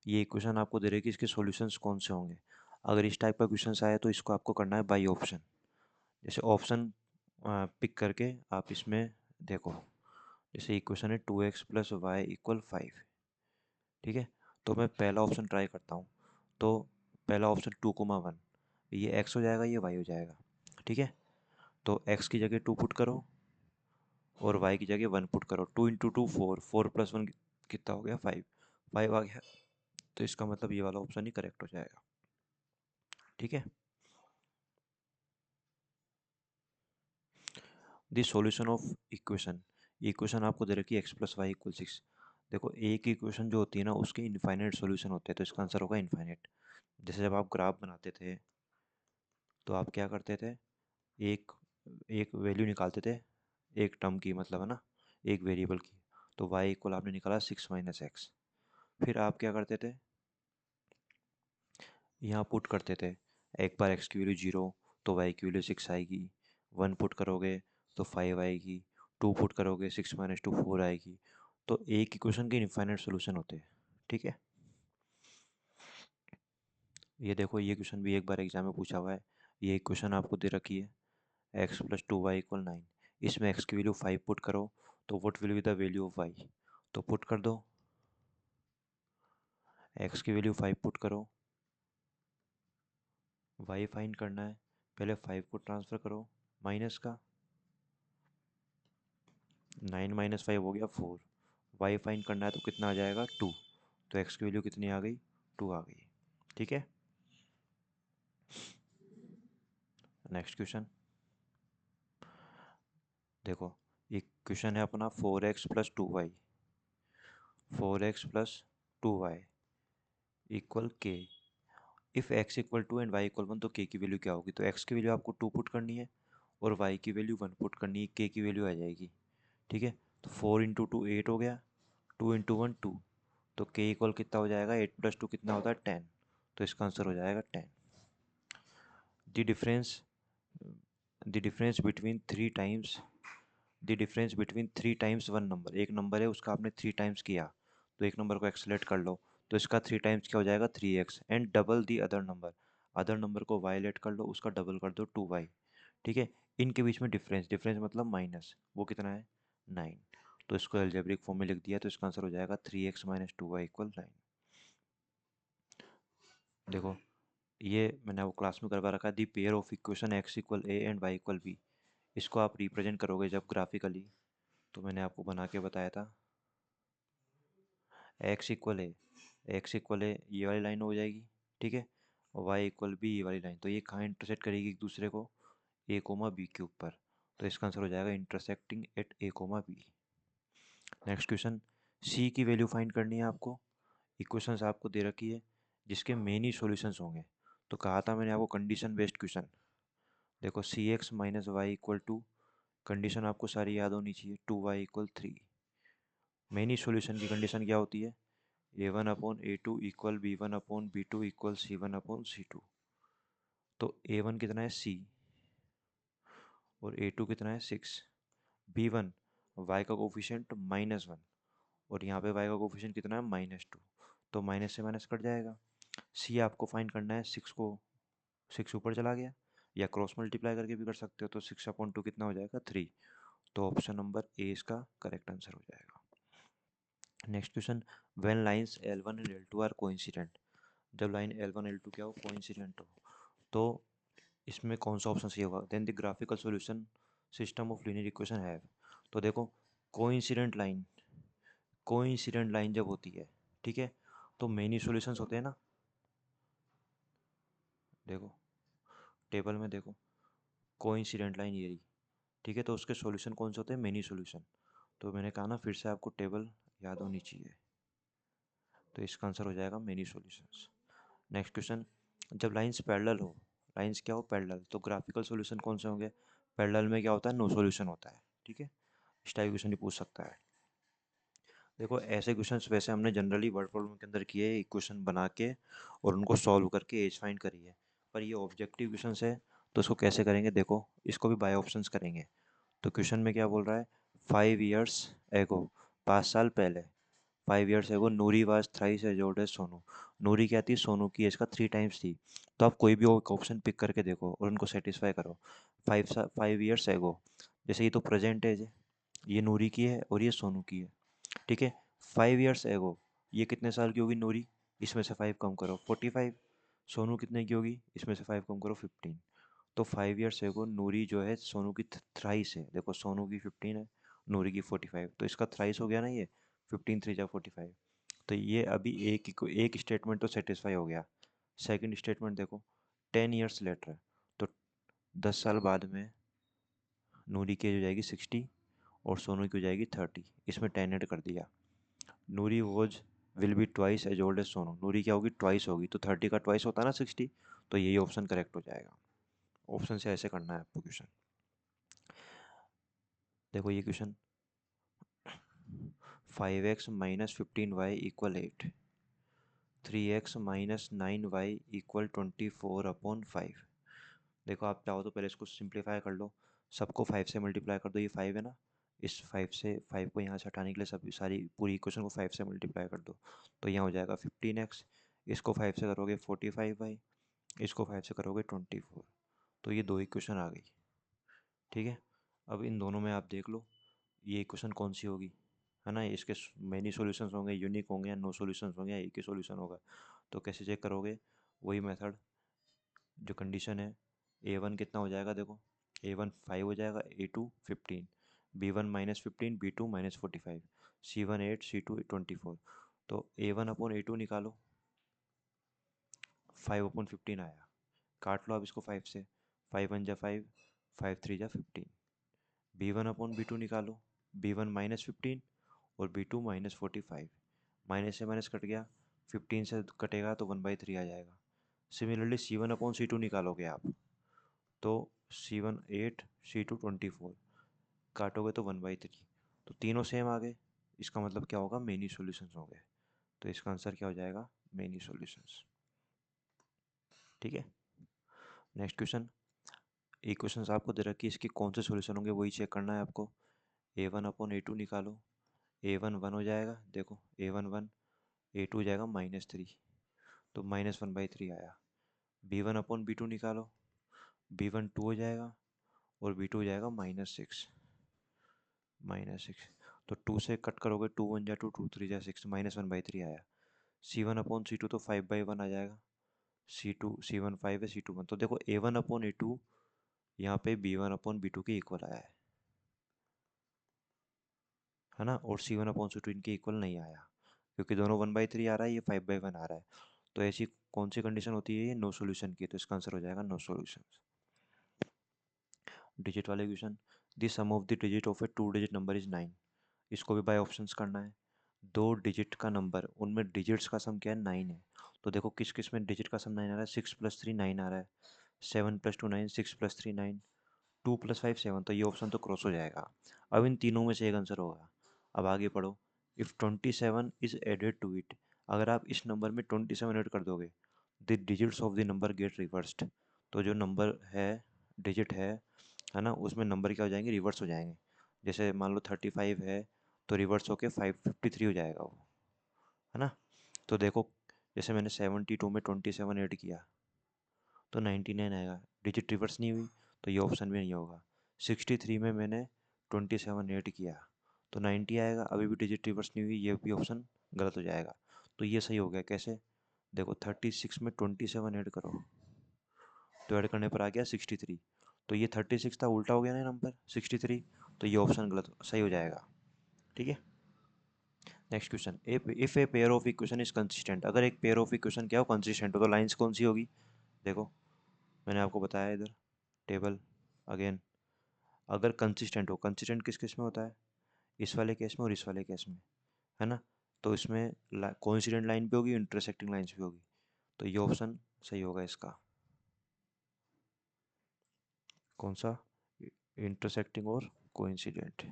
ये इक्वेशन आपको दे रही है कि इसके सॉल्यूशंस कौन से होंगे। अगर इस टाइप का क्वेश्चन आए तो इसको आपको करना है बाई ऑप्शन। जैसे ऑप्शन पिक करके आप इसमें देखो, जैसे इक्वेशन है 2x प्लस वाई इक्वल 5, ठीक है। तो मैं पहला ऑप्शन ट्राई करता हूँ, तो पहला ऑप्शन 2,1, ये x हो जाएगा, ये y हो जाएगा, ठीक है। तो x की जगह 2 पुट करो और y की जगह 1 पुट करो। 2 इंटू 2 4, 4 प्लस 1 कितना हो गया? 5, 5 आ गया, तो इसका मतलब ये वाला ऑप्शन ही करेक्ट हो जाएगा, ठीक है। The solution of equation, equation आपको दे रखी है x प्लस वाई इक्वल 6। देखो एक इक्वेशन जो होती है ना, उसके इनफाइनाइट सॉल्यूशन होते हैं, तो इसका आंसर होगा इनफाइनाइट। जैसे जब आप ग्राफ बनाते थे तो आप क्या करते थे, एक एक वैल्यू निकालते थे, एक टर्म की मतलब है ना, एक वेरिएबल की। तो y इक्वल आपने निकाला 6 माइनस एक्स, फिर आप क्या करते थे, यहाँ पुट करते थे। एक बार x की वैल्यू 0 तो y की वैल्यू 6 आएगी, 1 पुट करोगे तो 5 आएगी, 2 पुट करोगे 6 माइनस 2 4 आएगी। तो एक इक्वेशन के इनफाइनाइट सॉल्यूशन होते हैं, ठीक है। ये देखो ये क्वेश्चन भी एक बार एग्जाम में पूछा हुआ है। ये इक्वेशन आपको दे रखी है x प्लस 2y इक्वल 9, इसमें x की वैल्यू 5 पुट करो, तो what will be the value of y। तो पुट कर दो, x की वैल्यू 5 पुट करो, y फाइंड करना है, पहले 5 को ट्रांसफ़र करो माइनस का, 9 माइनस 5 हो गया 4, y फाइंड करना है तो कितना आ जाएगा 2, तो x की वैल्यू कितनी आ गई? 2 आ गई, ठीक है। नेक्स्ट क्वेश्चन देखो, एक क्वेश्चन है अपना 4x plus 2y, 4x plus 2y equal k, if x equal two and y equal 1, तो k की वैल्यू क्या होगी? तो x की वैल्यू आपको 2 पुट करनी है और y की वैल्यू 1 पुट करनी है, k की वैल्यू आ जाएगी, ठीक है। तो 4 इंटू 2 8 हो गया, 2 इंटू 1 2, तो k इक्वल कितना हो जाएगा? 8 प्लस 2 कितना होता है? 10, तो इसका आंसर हो जाएगा 10। The difference the difference between three times the difference between 3 times one number, एक नंबर है उसका आपने 3 टाइम्स किया, तो एक नंबर को एक्सलेट कर लो, तो इसका 3 टाइम्स क्या हो जाएगा? 3x, and double the other number को वायलेट कर लो, उसका डबल कर दो 2y, ठीक है। इनके बीच में डिफरेंस, डिफरेंस मतलब माइनस, वो कितना है? 9, तो इसको एल्जेब्रिक फॉर्म में लिख दिया, तो इसका आंसर हो जाएगा 3x माइनस 2y इक्वल 9। देखो ये मैंने वो क्लास में करवा रखा है, the pair of equation x equal a and y equal b, इसको आप रिप्रेजेंट करोगे जब ग्राफिकली, तो मैंने आपको बना के बताया था, एक्स इक्वल है, एक्स इक्वल है ये वाली लाइन हो जाएगी, ठीक है, और वाई इक्वल बी ये वाली लाइन, तो ये कहाँ इंटरसेक्ट करेगी एक दूसरे को? ए कोमा बी के ऊपर, तो इसका आंसर हो जाएगा intersecting at A comma B. Next question, C की वैल्यू फाइंड करनी है आपको, इक्वेशंस आपको दे रखी है जिसके मेन ही सॉल्यूशंस होंगे, तो कहा था मैंने आपको कंडीशन बेस्ड क्वेश्चन। देखो C X minus Y equal to, condition आपको सारी याद होनी चाहिए, 2y इक्वल 3। मेन ही सॉल्यूशन की कंडीशन क्या होती है? a1/a2 equal b1/b2 equal c1/c2। तो a1 कितना है? c, और a2 कितना है? 6। b1 y का कोफिशिएंट -1, और यहाँ पे y का कोफिशिएंट कितना है -2, तो माइनस से माइनस कट जाएगा। c आपको फाइंड करना है, 6 ऊपर चला गया, या क्रॉस मल्टीप्लाई करके भी कर सकते हो, तो 6/2 कितना हो जाएगा 3। तो ऑप्शन नंबर ए इसका करेक्ट आंसर हो जाएगा। Next question, when lines L1 and L2 are coincident, जब लाइन L1 L2 क्या हो कोइंसिडेंट हो, तो इसमें कौन सा ऑप्शन सही होगा। Then the graphical solution system of linear equation have, तो देखो कोइंसिडेंट लाइन जब होती है, ठीक है, तो मेनी सॉल्यूशंस होते हैं ना, देखो टेबल में देखो कोइंसिडेंट लाइन ये रही, ठीक है, तो उसके सॉल्यूशन कौन से होते हैं, मेनी सॉल्यूशन। तो मैंने कहा ना, फिर से आपको टेबल याद होनी चाहिए, तो इसका आंसर हो जाएगा मेनी सॉल्यूशंस। नेक्स्ट क्वेश्चन, जब लाइंस पैरेलल हो, लाइंस क्या हो पैरेलल, तो ग्राफिकल सॉल्यूशन कौन से होंगे। पैरेलल में क्या होता है, नो सॉल्यूशन होता है, ठीक है, इस टाइप क्वेश्चन ही पूछ सकता है। देखो ऐसे क्वेश्चंस वैसे हमने जनरली वर्ड प्रॉब्लम के अंदर किए, इक्वेशन बना के और उनको सॉल्व करके एज फाइंड करी है, पर ये ऑब्जेक्टिव क्वेश्चंस है, तो इसको कैसे करेंगे, देखो इसको भी बाय ऑप्शंस करेंगे। तो क्वेश्चन में क्या बोल रहा है, 5 years एगो, 5 साल पहले, 5 years ago Noori was thrice as old as Sonu. Noori क्या थी, सोनू की एज का 3 times थी। तो आप कोई भी ऑप्शन पिक करके देखो और उनको सेटिस्फाई करो। 5 years एगो, जैसे ये तो प्रेजेंट एज है, ये नूरी की है और ये सोनू की है, ठीक है। 5 years एगो, ये कितने साल की होगी नूरी, इसमें से 5 कम करो 45। सोनू कितने की होगी, इसमें से 5 कम करो 15। तो 5 years एगो नूरी जो है सोनू की थ्राइस है, देखो सोनू की 15 है, नूरी की 45, तो इसका थ्राइस हो गया ना ये, 15 3 जा 45। तो ये अभी एक स्टेटमेंट तो सेटिस्फाई हो गया। सेकंड स्टेटमेंट देखो, 10 years लेटर है, तो 10 साल बाद में नूरी की एज हो जाएगी 60 और सोनू की हो जाएगी 30, इसमें 10 ऐड कर दिया। Noori was will be twice as old as Sonu, Noori क्या होगी ट्वाइस होगी, तो 30 का ट्वाइस होता है ना 60, तो यही ऑप्शन करेक्ट हो जाएगा। ऑप्शन से ऐसे करना है आपको क्वेश्चन। देखो ये question, 5x - 15y = 8, 3x - 9y = 24/5। देखो आप चाहो तो पहले इसको सिंप्लीफाई कर लो, सबको 5 से मल्टीप्लाई कर दो, ये 5 है ना, इस 5 से 5 को यहाँ से हटाने के लिए सभी सारी पूरी इक्वेशन को 5 से मल्टीप्लाई कर दो, तो यहाँ हो जाएगा 15x, इसको 5 से करोगे 45y, इसको 5 से करोगे 24, तो ये दो इक्वेशन आ गई, ठीक है। अब इन दोनों में आप देख लो ये इक्वेशन कौन सी होगी, है ना, इसके मेनी सॉल्यूशंस होंगे, यूनिक होंगे, या नो सॉल्यूशंस होंगे, या एक ही सॉल्यूशन होगा। तो कैसे चेक करोगे, वही मेथड, जो कंडीशन है, A1 कितना हो जाएगा, देखो A1 5 हो जाएगा, A2 15, B1 -15, B2 -45, C1 8, C2 24। तो A1/A2 निकालो, 5/15 आया, काट लो आप इसको 5 से, 5 1 जा 5, 5 3 जा 15। B1/B2 निकालो, B1 -15 और B2 -45, माइनस से माइनस कट गया, 15 से कटेगा तो 1/3 आ जाएगा। सिमिलरली C1/C2 निकालोगे आप, तो C1 8, C2 24, काटोगे तो 1/3, तो तीनों सेम आ गए, इसका मतलब क्या होगा, मेनी सॉल्यूशंस हो गए, तो इसका आंसर क्या हो जाएगा, मेनी सॉल्यूशंस, ठीक है। नेक्स्ट क्वेश्चन, इक्वेशंस आपको दे रखी है, इसकी कौन से सॉल्यूशन होंगे वही चेक करना है आपको। A1/A2 निकालो, A1 1 हो जाएगा, देखो A1 1, A2 हो जाएगा -3, तो -1/3 आया। B1/B2 निकालो, B1 2 हो जाएगा और B2 हो जाएगा -6, तो 2 से कट करोगे, 2 1 जा 2, 2 3 जा 6, -1/3 आया। C1/C2 तो 5/1 आ जाएगा, C1 5 है, C2 1, तो देखो A1/A2 यहाँ पे B1/B2 के इक्वल आया है ना, और C1/C2 इनके इक्वल नहीं आया, क्योंकि दोनों 1/3 आ रहा है, ये 5/1 आ रहा है। तो ऐसी कौन सी कंडीशन होती है, ये नो सॉल्यूशन की, तो इसका आंसर हो जाएगा नो सॉल्यूशन। डिजिट वाले question, the sum of the digit of a 2 digit number is 9, इसको भी बाय ऑप्शंस करना है। 2 डिजिट का नंबर, उनमें डिजिट्स का सम क्या है, 9 है। तो देखो किस किस में डिजिट का सम 9 आ रहा है, 6 + 3 9 आ रहा है, 7 + 2 9, 6 + 3 9, 2 + 5 7, तो ये ऑप्शन तो क्रॉस हो जाएगा। अब इन तीनों में से एक आंसर होगा। अब आगे पढ़ो, if 27 is added to it, अगर आप इस नंबर में 27 ऐड कर दोगे, the digits of the number get reversed, तो जो नंबर है, डिजिट है ना, उसमें नंबर क्या हो जाएंगे, रिवर्स हो जाएंगे। जैसे मान लो 35 है, तो रिवर्स होके 553 हो जाएगा वो, है ना। तो देखो जैसे मैंने 72 में 27 ऐड किया तो 99 आएगा, डिजिट रिवर्स नहीं हुई तो ये ऑप्शन भी नहीं होगा। 63 में मैंने 27 ऐड किया तो 90 आएगा, अभी भी डिजिट रिवर्स नहीं हुई, ये भी ऑप्शन गलत हो जाएगा। तो ये सही हो गया। कैसे? देखो 36 में 27 ऐड करो तो ऐड करने पर आ गया 63, तो ये 36 था, उल्टा हो गया ना नंबर 63, तो ये ऑप्शन गलत सही हो जाएगा। ठीक है। Next question, if a pair of equation is consistent, अगर एक पेयर ऑफ इक्वेशन क्या हो, कंसिस्टेंट हो, तो लाइंस कौन सी होगी? देखो मैंने आपको बताया इधर टेबल अगेन, अगर कंसिस्टेंट हो, कंसिस्टेंट किस केस में होता है? इस वाले केस में और इस वाले केस में, है ना। तो इसमें कोइंसिडेंट लाइन भी होगी, इंटरसेक्टिंग लाइन्स भी होगी, तो ये ऑप्शन सही होगा इसका। कौन सा? इंटरसेक्टिंग और कोइंसिडेंट।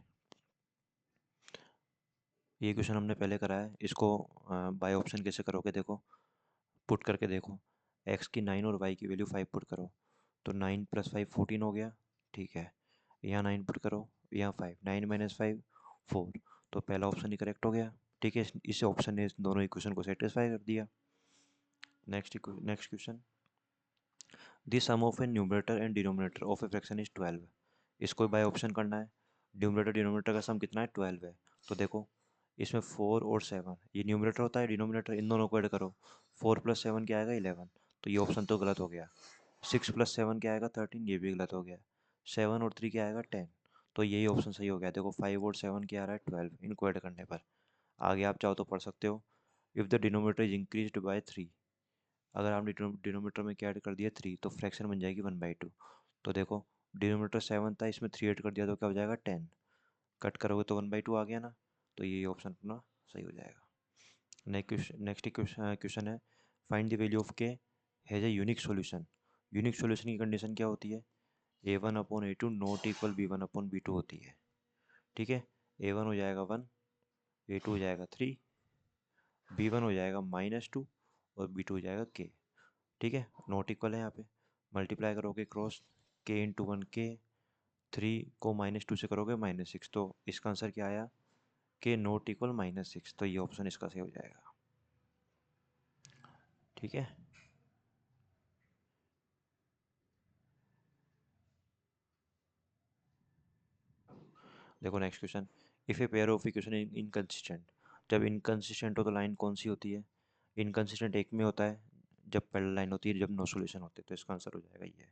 ये क्वेश्चन हमने पहले करा है, इसको बाय ऑप्शन कैसे करोगे? देखो पुट करके देखो, एक्स की 9 और वाई की वैल्यू 5 पुट करो तो 9 + 5 14 हो गया। ठीक है, यहाँ 9 पुट करो, यहाँ 5, 9 - 5 4, तो पहला ऑप्शन ही करेक्ट हो गया। ठीक है, इस ऑप्शन ने इस दोनों इक्वेशन को सेटिस्फाई कर दिया। Next question, the sum of a numerator and denominator of a fraction is 12। इसको बाय ऑप्शन करना है। न्यूमरेटर डिनोमिनेटर का सम कितना है? 12 है। तो देखो इसमें 4 और 7, ये न्यूमरेटर होता है, डिनोमिनेटर, इन दोनों को ऐड करो, 4 + 7 क्या आएगा? 11, तो ये ऑप्शन तो गलत हो गया। 6 + 7 क्या आएगा? 13, ये भी गलत हो गया। 7 और 3 क्या आएगा? 10, तो यही ऑप्शन सही हो गया। देखो 5 और 7 क्या आ रहा है? 12, इनको ऐड करने पर आगे आप चाहो तो पढ़ सकते हो। If the denominator is increased by 3, अगर आपने डिनोमीटर में क्या ऐड कर दिया? 3, तो फ्रैक्शन बन जाएगी 1/2। तो देखो डिनोमीटर 7 था, इसमें 3 ऐड कर दिया तो क्या हो जाएगा? 10, कट करोगे तो 1/2 आ गया ना, तो ये ऑप्शन अपना सही हो जाएगा। नेक्स्ट क्वेश्चन है, फाइंड द वैल्यू ऑफ के has a unique solution. Unique solution की कंडीशन क्या होती है? A1/A2 नॉट इक्वल B1/B2 होती है। ठीक है, A1 हो जाएगा 1, A2 हो जाएगा 3, B1 हो जाएगा -2 और B2 हो जाएगा K। ठीक है, नॉट इक्वल है यहाँ पे, मल्टीप्लाई करोगे क्रॉस, K × 1 K, 3 को -2 से करोगे -6, तो इसका आंसर क्या आया? K नॉट इक्वल -6, तो ये ऑप्शन इसका सही हो जाएगा। ठीक है, देखो next question, if a pair of equation inconsistent, जब इनकंसिस्टेंट हो तो लाइन कौन सी होती है? इनकंसिस्टेंट एक में होता है जब पैरेलल लाइन होती है, जब नो सॉल्यूशन होते हैं, तो इसका आंसर हो जाएगा ये।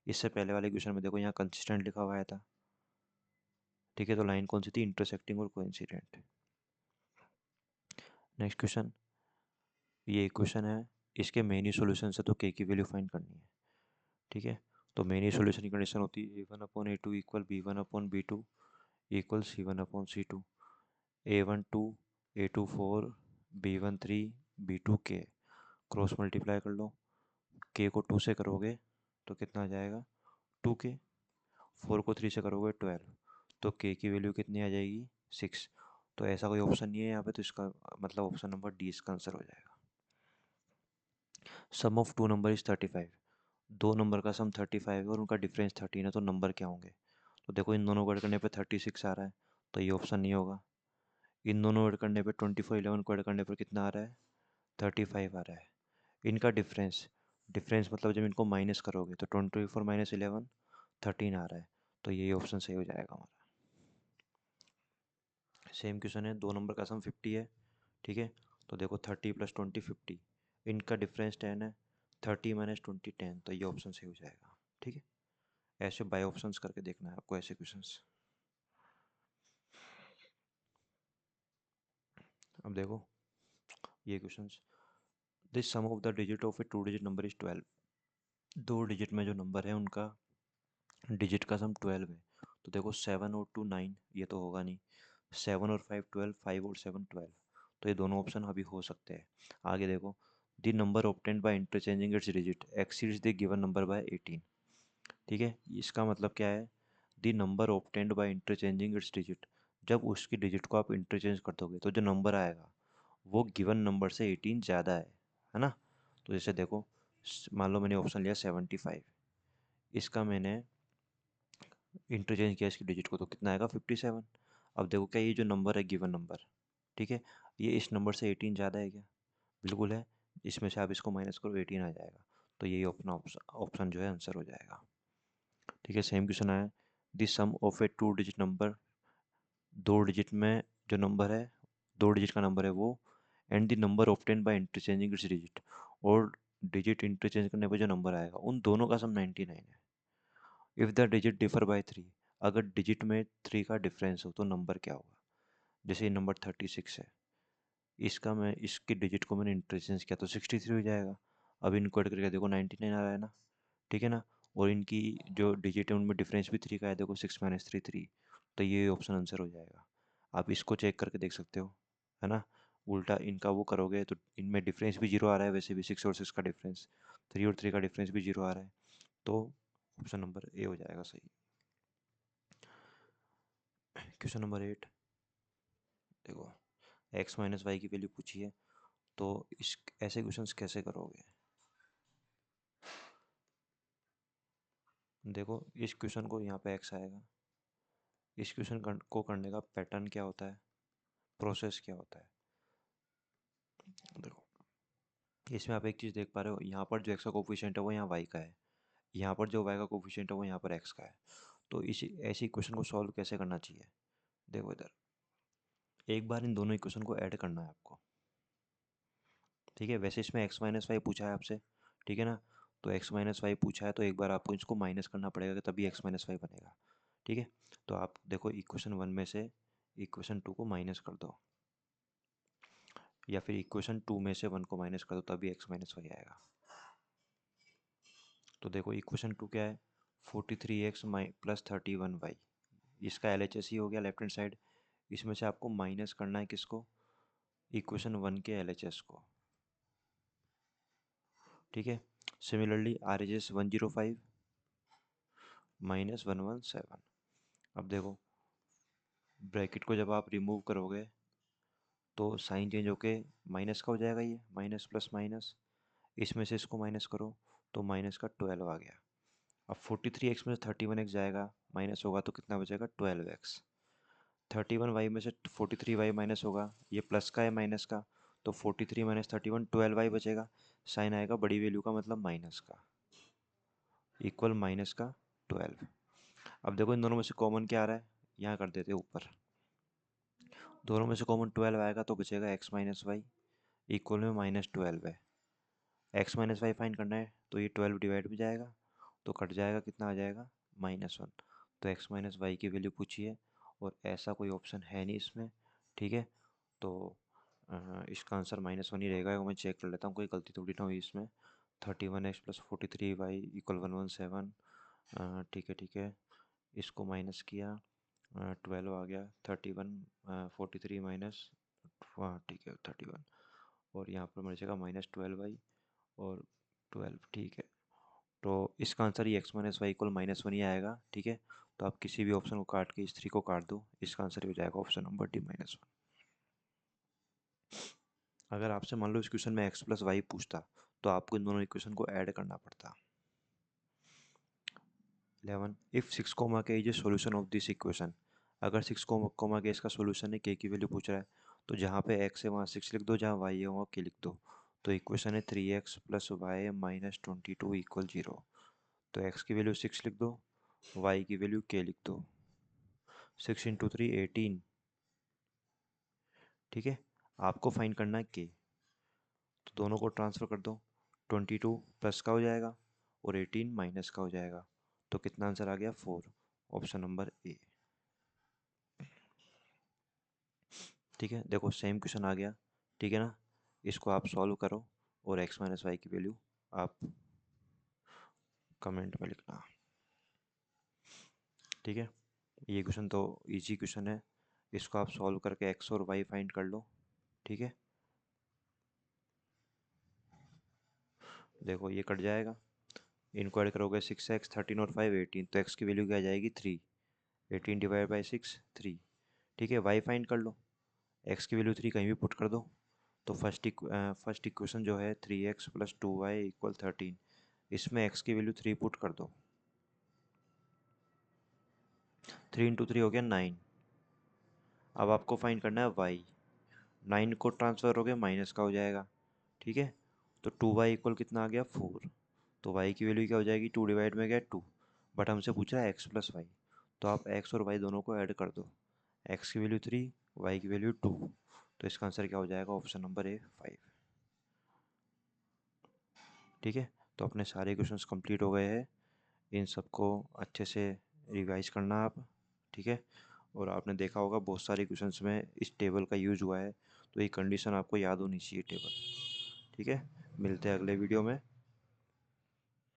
इससे पहले वाले क्वेश्चन में देखो यहाँ कंसिस्टेंट लिखा हुआ आया था। ठीक है, तो लाइन कौन सी थी? इंटरसेक्टिंग और कोइंसिडेंट। नेक्स्ट क्वेश्चन, ये इक्वेशन है, इसके मेनी सॉल्यूशन से तो के की वैल्यू फाइंड करनी है। ठीक है, तो मेनी सॉल्यूशन की कंडीशन होती है A1/A2 equal B1/B2 equal C1/C2, A1 2, A2 4, B1 3, B2 K, cross multiply कर लो, K को 2 से करोगे तो कितना आ जाएगा? 2K, 4 को 3 से करोगे 12, तो K की वैल्यू कितनी आ जाएगी? 6। तो ऐसा कोई ऑप्शन नहीं है यहाँ पे, तो इसका मतलब ऑप्शन नंबर डी इसका आंसर हो जाएगा। सम ऑफ टू नंबर इज 35, दो नंबर का सम 35 है और उनका डिफरेंस 13 है, तो नंबर क्या होंगे? तो देखो इन दोनों को ऐड करने पे 36 आ रहा है, तो ये ऑप्शन नहीं होगा। इन दोनों ऐड करने पे 24 11 को ऐड करने पर कितना आ रहा है? 35 आ रहा है। इनका डिफरेंस, डिफरेंस मतलब जब इनको माइनस करोगे तो 24 - 11 13 आ रहा है, तो यही ऑप्शन सही हो जाएगा हमारा। सेम क्वेश्चन है, दो नंबर का सम 50 है। ठीक है, तो देखो 30 + 20 50, इनका डिफरेंस 10 है, 30 - 20 10, तो ये ऑप्शन सही हो जाएगा। ठीक है, ऐसे बाय ऑप्शंस करके देखना है आपको ऐसे क्वेश्चंस। अब देखो ये questions, this sum of the digit of a two digit number is 12, दो डिजिट में जो नंबर है उनका डिजिट का सम 12 है। तो देखो 7 और 2 9, ये तो होगा नहीं। 7 और 5 12, 5 और 7 12, तो ये दोनों ऑप्शन अभी हो सकते हैं। आगे देखो, the number obtained by interchanging it's digit exceeds the given number by 18। ठीक है, इसका मतलब क्या है? The number obtained by interchanging it's digit, जब उसकी डिजिट को आप इंटरचेंज कर दोगे तो जो नंबर आएगा वो गिवन नंबर से 18 ज़्यादा है ना। तो जैसे देखो, मान लो मैंने ऑप्शन लिया 75, इसका मैंने इंटरचेंज किया इसकी डिजिट को, तो कितना आएगा? 57। अब देखो क्या ये जो नंबर है गिवन नंबर, ठीक है, ये इस नंबर से 18 ज़्यादा है क्या? बिल्कुल है। इसमें से आप इसको माइनस करो 18 आ जाएगा। तो यही अपना ऑप्शन जो है आंसर हो जाएगा। ठीक है, सेम क्वेश्चन आया, the sum of a 2 digit number, 2 digit में जो नंबर है, 2 डिजिट का नंबर है वो, and the number obtain by interchanging it's digit, और डिजिट इंटरचेंज करने पर जो नंबर आएगा उन दोनों का सम 99 है। If the digit differ by 3, अगर डिजिट में 3 का डिफरेंस हो तो नंबर क्या होगा? जैसे ये नंबर 36 है, इसका मैं इसके डिजिट को मैंने इंटरचेंज किया तो 63 हो जाएगा। अब इनको ऐड करके देखो 99 आ रहा है ना, ठीक है ना, और इनकी जो डिजिट है उनमें डिफरेंस भी 3 का है, देखो 6 माइनस 3 3, तो ये ऑप्शन आंसर हो जाएगा। आप इसको चेक करके देख सकते हो, है ना, उल्टा इनका वो करोगे तो इनमें डिफरेंस भी जीरो आ रहा है, वैसे भी 6 और 6 का डिफरेंस, 3 और 3 का डिफरेंस भी जीरो आ रहा है, तो ऑप्शन नंबर ए हो जाएगा सही। क्वेश्चन नंबर 8, देखो एक्स माइनस वाई की वैल्यू पूछी है, तो इस ऐसे क्वेश्चंस कैसे करोगे? देखो इस क्वेश्चन को यहाँ पे एक्स आएगा, इस क्वेश्चन को करने का पैटर्न क्या होता है, प्रोसेस क्या होता है? देखो इसमें आप एक चीज़ देख पा रहे हो, यहाँ पर जो एक्स का कोफिशिएंट है वो यहाँ वाई का है, यहाँ पर जो वाई का कोफिशिएंट है वो यहाँ पर एक्स का है। तो इसी ऐसी इक्वेशन को सॉल्व कैसे करना चाहिए? देखो इधर एक बार इन दोनों इक्वेशन को ऐड करना है आपको, ठीक है, वैसे इसमें एक्स माइनस वाई पूछा है आपसे, ठीक है ना, तो एक्स माइनस वाई पूछा है तो एक बार आपको इसको माइनस करना पड़ेगा तभी एक्स माइनस वाई बनेगा, ठीक है। तो आप देखो इक्वेशन 1 में से इक्वेशन 2 को माइनस कर दो, या फिर इक्वेशन 2 में से 1 को माइनस कर दो, तभी एक्स माइनस वाई आएगा। तो देखो इक्वेशन 2 क्या है, 43x प्लस 31y, इसका एल एच एस ही हो गया लेफ्ट हैंड साइड, इसमें से आपको माइनस करना है किसको, इक्वेशन 1 के एल एच एस को, ठीक है। Similarly R H S 105 minus 117, अब देखो ब्रैकेट को जब आप रिमूव करोगे तो साइन चेंज होके माइनस का हो जाएगा, ये माइनस प्लस माइनस, इसमें से इसको माइनस करो तो माइनस का 12 आ गया। अब 43x में से 31x जाएगा, माइनस होगा तो कितना बचेगा 12x, 31y में से 43y माइनस होगा, ये प्लस का है माइनस का, तो 43 माइनस 31 12y बचेगा, साइन आएगा बड़ी वैल्यू का मतलब माइनस का, इक्वल माइनस का 12। अब देखो इन दोनों में से कॉमन क्या आ रहा है, यहाँ कर देते हैं ऊपर, दोनों में से कॉमन 12 आएगा तो बचेगा x माइनस वाई, इक्वल में -12 है। x माइनस वाई फाइंड करना है तो ये 12 डिवाइड में जाएगा तो कट जाएगा, कितना आ जाएगा -1। तो x माइनस वाई की वैल्यू पूछी है और ऐसा कोई ऑप्शन है नहीं इसमें, ठीक है, तो इसका आंसर -1 ही रहेगा। मैं चेक कर लेता हूँ कोई गलती थोड़ी ना हुई इसमें। 31x प्लस 43y इक्वल 117, ठीक है ठीक है, इसको माइनस किया, 12 आ गया, 31 43 माइनस, हाँ ठीक है 31, और यहाँ पर मिल जाएगा -12y और 12, ठीक है। तो इसका आंसर ये x माइनस वाई इक्वल -1 ही आएगा, ठीक है। तो आप किसी भी ऑप्शन को काट के इस 3 को काट दो, इसका आंसर हो जाएगा ऑप्शन नंबर डी -1। अगर आपसे मान लो इस क्वेश्चन में x प्लस वाई पूछता तो आपको इन दोनों इक्वेशन को ऐड करना पड़ता। 11 इफ 6 कोमा के is a solution of this equation, अगर 6 कोमा के इसका सॉल्यूशन है, k की वैल्यू पूछ रहा है, तो जहाँ पे x है वहाँ 6 लिख दो, जहाँ y है वहाँ k लिख दो। तो इक्वेशन है 3x plus Y minus 22 equal 0। तो x की वैल्यू 6 लिख दो, y की वैल्यू k लिख दो, 6 इंटू 3 18, ठीक है। आपको फाइंड करना है k, तो दोनों को ट्रांसफ़र कर दो, 22 प्लस का हो जाएगा और 18 माइनस का हो जाएगा, तो कितना आंसर आ गया 4, ऑप्शन नंबर ए, ठीक है। देखो सेम क्वेश्चन आ गया, ठीक है ना, इसको आप सॉल्व करो और x माइनस वाई की वैल्यू आप कमेंट में लिखना, ठीक है। ये क्वेश्चन तो इजी क्वेश्चन है, इसको आप सॉल्व करके x और y फाइंड कर लो, ठीक है। देखो ये कट जाएगा, इनको ऐड करोगे 6x 13 और 5 18, तो x की वैल्यू क्या आ जाएगी 3, 18 डिवाइड बाई 6 3, ठीक है। y फाइंड कर लो, x की वैल्यू 3 कहीं भी पुट कर दो, तो फर्स्ट इक्वेशन जो है 3x प्लस 2y इक्वल 13, इसमें x की वैल्यू 3 पुट कर दो, 3 इंटू 3 हो गया 9, अब आपको फाइंड करना है वाई। 9 को ट्रांसफ़र हो गया माइनस का हो जाएगा, ठीक है। तो 2y इक्वल कितना आ गया 4। तो y की वैल्यू क्या हो जाएगी, 2 डिवाइड में गया 2, बट हमसे पूछ रहा है x प्लस वाई, तो आप x और y दोनों को ऐड कर दो। x की वैल्यू 3, y की वैल्यू 2, तो इसका आंसर क्या हो जाएगा, ऑप्शन नंबर ए 5। ठीक है, तो अपने सारे क्वेश्चंस कंप्लीट हो गए हैं। इन सबको अच्छे से रिवाइज करना आप, ठीक है। और आपने देखा होगा बहुत सारे क्वेश्चंस में इस टेबल का यूज हुआ है, तो ये कंडीशन आपको याद होनी चाहिए टेबल। ठीक है, मिलते हैं अगले वीडियो में।